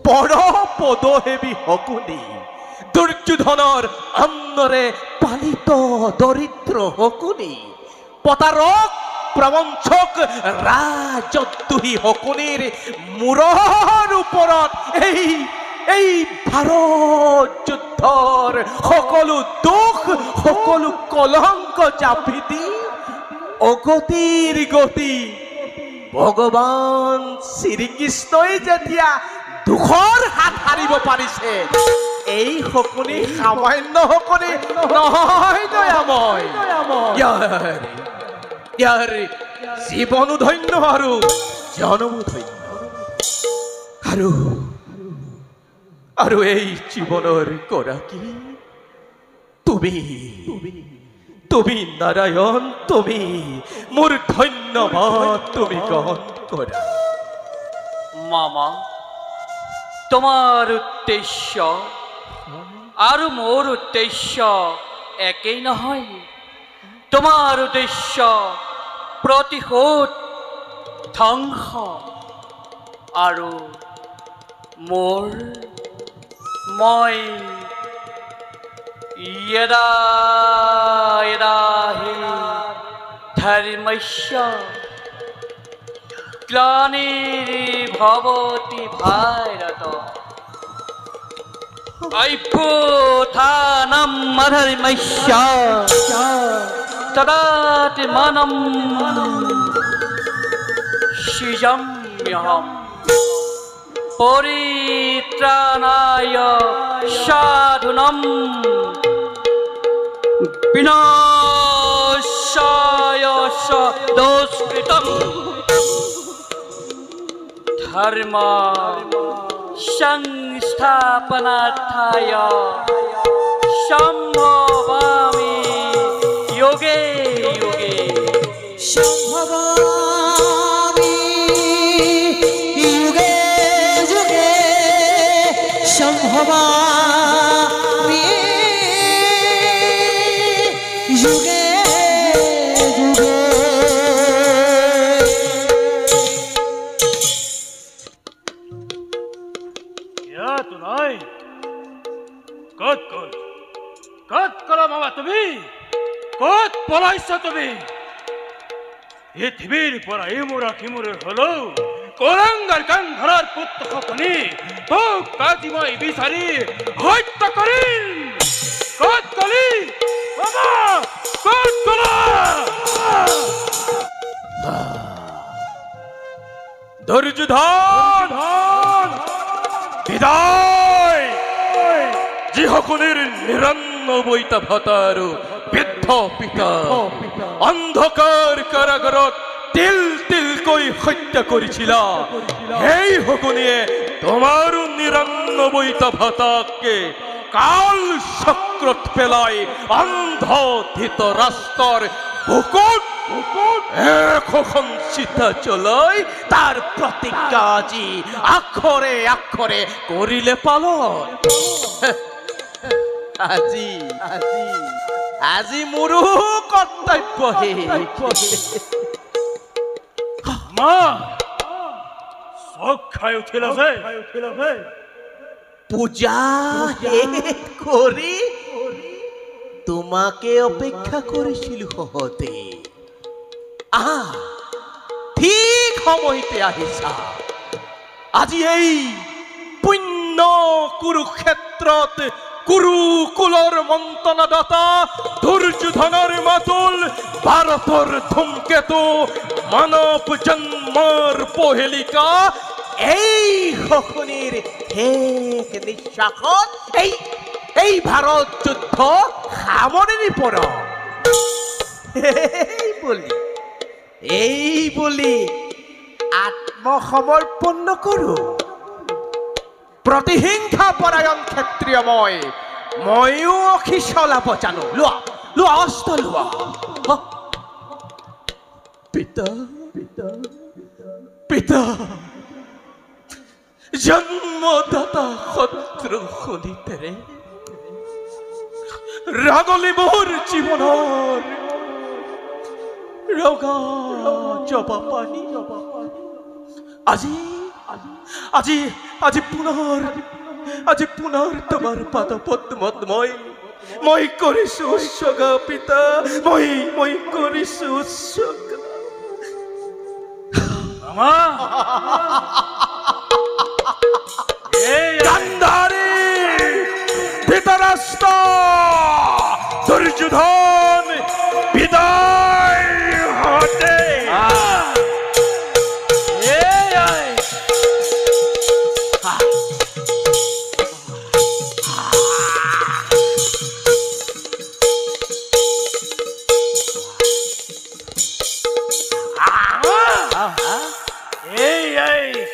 পৰপদহেবী শকুনি, দুৰ্যোধনৰ অন্নৰে পালিত দৰিদ্ৰ শকুনি, প্ৰতাৰক প্ৰবঞ্চক ৰাজদ্ৰোহী শকুনিৰ মূৰৰ ওপৰত এই এই ভাৰত যুদ্ধৰ সকলো দুখ সকলো কলংক চাপি দি অগতিৰ গতি ভগৱান শ্ৰীকৃষ্ণই যেতিয়া দুখৰ হাত হাৰিব পাৰিছে এই শকুনি সামান্য শকুনি নহয় দয়াময় ইয়াৰ জীৱনো ধন্য আৰু জনমো ধন্য আৰু এই জীৱনৰ গৰাকী তুমি নাৰায়ণ তুমি মোৰ ধন্যবাদ তুমি গ্ৰহণ কৰা মামা তোমাৰ উদ্দেশ্য আৰু মোৰ উদ্দেশ্য একেই নহয় তোমাৰ উদ্দেশ্য প্ৰতিশোধ ধ্বংস আৰু মই यदा यदा हि धर्मस्य ग्लानिर्भवति भारत अभ्युत्थानम् अधर्मस्य तदात्मानं सृजाम्यहम् परित्राणाय साधूनां विनाशाय च दुष्कृतं धर्म संस्थापनार्थाय सम्भवामि युगे युगे सम्भवामि युगे युगे सम्भवामि युगे युगे ইয়াতো নাই কত কলা মামা তুমি কত পলাইছা তুমি পৃথিবীর পৰা ইমূৰা সিমূৰে হলেও কলংগাৰ কাণ ধৰাৰ পুত্ৰ শকুনি তোক আজি মই বিচাৰি হত্যা কৰিম কত কলি মামা কত কলা ধৈৰ্যধান বিদায় যি শকুনিৰ ৯৯টা ভাতা আৰু বৃদ্ধ পিতা অন্ধকাৰ কাৰাগাৰত তিল তিলকৈ হত্যা কৰিছিলা সেই শকুনিয়ে তোমাৰো ৯৯টা ভাতাকে কাল চক্ৰত পেলাই অন্ধ ধৃতৰাষ্ট্ৰৰ বুকুত এখন চিতা চলাই তাৰ প্ৰতিজ্ঞা আজি আখৰে আখৰে কৰিলে পালন আজি মোৰো কৰ্তব্য মা চক খাই উঠিলা যে পূজা শেষ কৰি তোমাকে অপেক্ষা কৰিছিলো সহতে ঠিক সময়তে আহিছা আজি এই পুণ্য কুৰুক্ষেত্ৰত কুৰুকুলৰ মন্ত্ৰণাদাতা দুৰ্যোধনৰ মাতুল ভাৰতৰ ধূমকেতু মানৱ জন্মৰ পহেলিকা এই শকুনিৰ শেষ নিশ্বাসত এই ভাৰত যুদ্ধ সামৰণি পৰা এই বুলি আত্মসমৰ্পণ নকৰো প্ৰতিহিংসা পৰায়ণ ক্ষত্ৰিয় ময়ো অখি চলাব জানো লোৱা অস্ত্ৰ লোৱা পিতা জন্মদাতা শত্ৰু শনিতেৰে ৰাগলি মোৰ জীৱনৰ ৰগা জবা পানী আজি পুনৰ তোমাৰ পাদ পদ্মত মই কৰিছো উৎসৰ্গ পিতা মই কৰিছো উৎসৰ্গ মামা কান্দা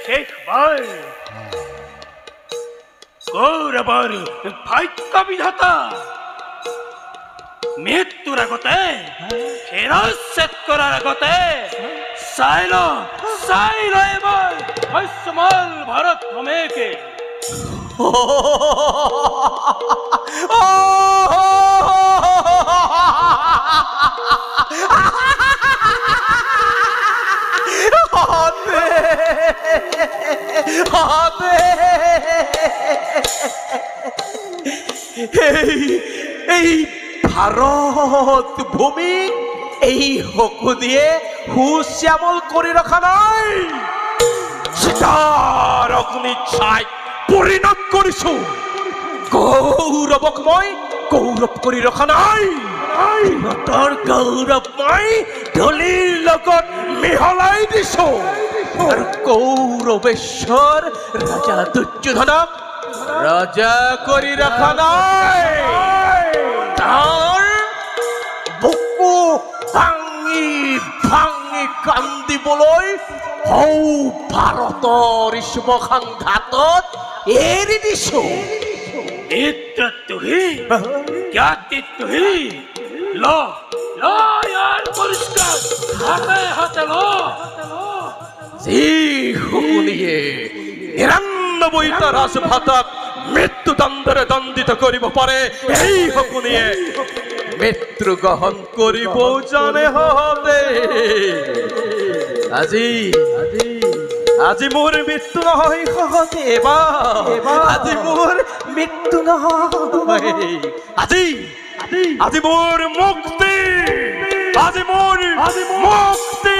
শেষবার কৌরবর ভাগ্য বিধাতা মৃত্যুর আগতে শিরচ্ছেদ করার আগতে চাইল এবার হস্যমাল ভারত ভূমিকে এই ভারত ভূমি এই হকু দিয়ে হুশ্যামল করে রাখা নাই, সীতার অগ্নিচ্ছায় পরিণত করিছো। গৌরবক মই গৌরব কৰি ৰখা নাই, সিহঁতৰ গৌৰৱ মই ধূলিৰ লগত মিহলাই দিছো। আৰু কৌৰৱেশ্বৰ ৰাজা দুৰ্যোধনক ৰজা কৰি ৰখা নাই, তাৰ বুকু ভাঙি ভাঙি কান্দিবলৈ সৌ ভাৰতৰ শ্মশান ঘাটত এৰি দিছো। তুহি জ্ঞাতি তুহি লো ইয়াৰ পৰিষ্কাৰ হাতে হাতে লো। যি শকুনিয়ে ৯৯টা ৰাজভাতাক মৃত্যুদণ্ডৰে দণ্ডিত কৰিব পাৰে, এই শকুনিয়ে মৃত্যু গ্ৰহণ কৰিবও জানে সহজে। আজি মোৰ মৃত্যু নহয় সহজে, আজি মোৰ মৃত্যু নহয়, আজি মোৰ মুক্তি, আজি মোৰ মুক্তি।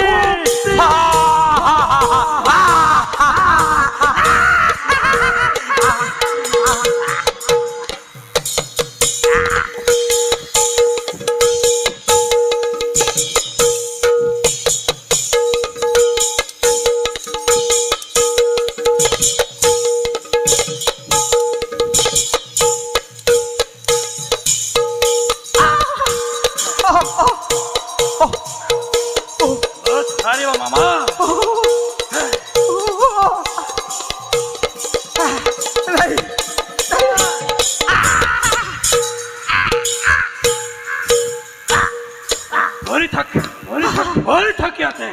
ভৰি থাক ইয়াতে।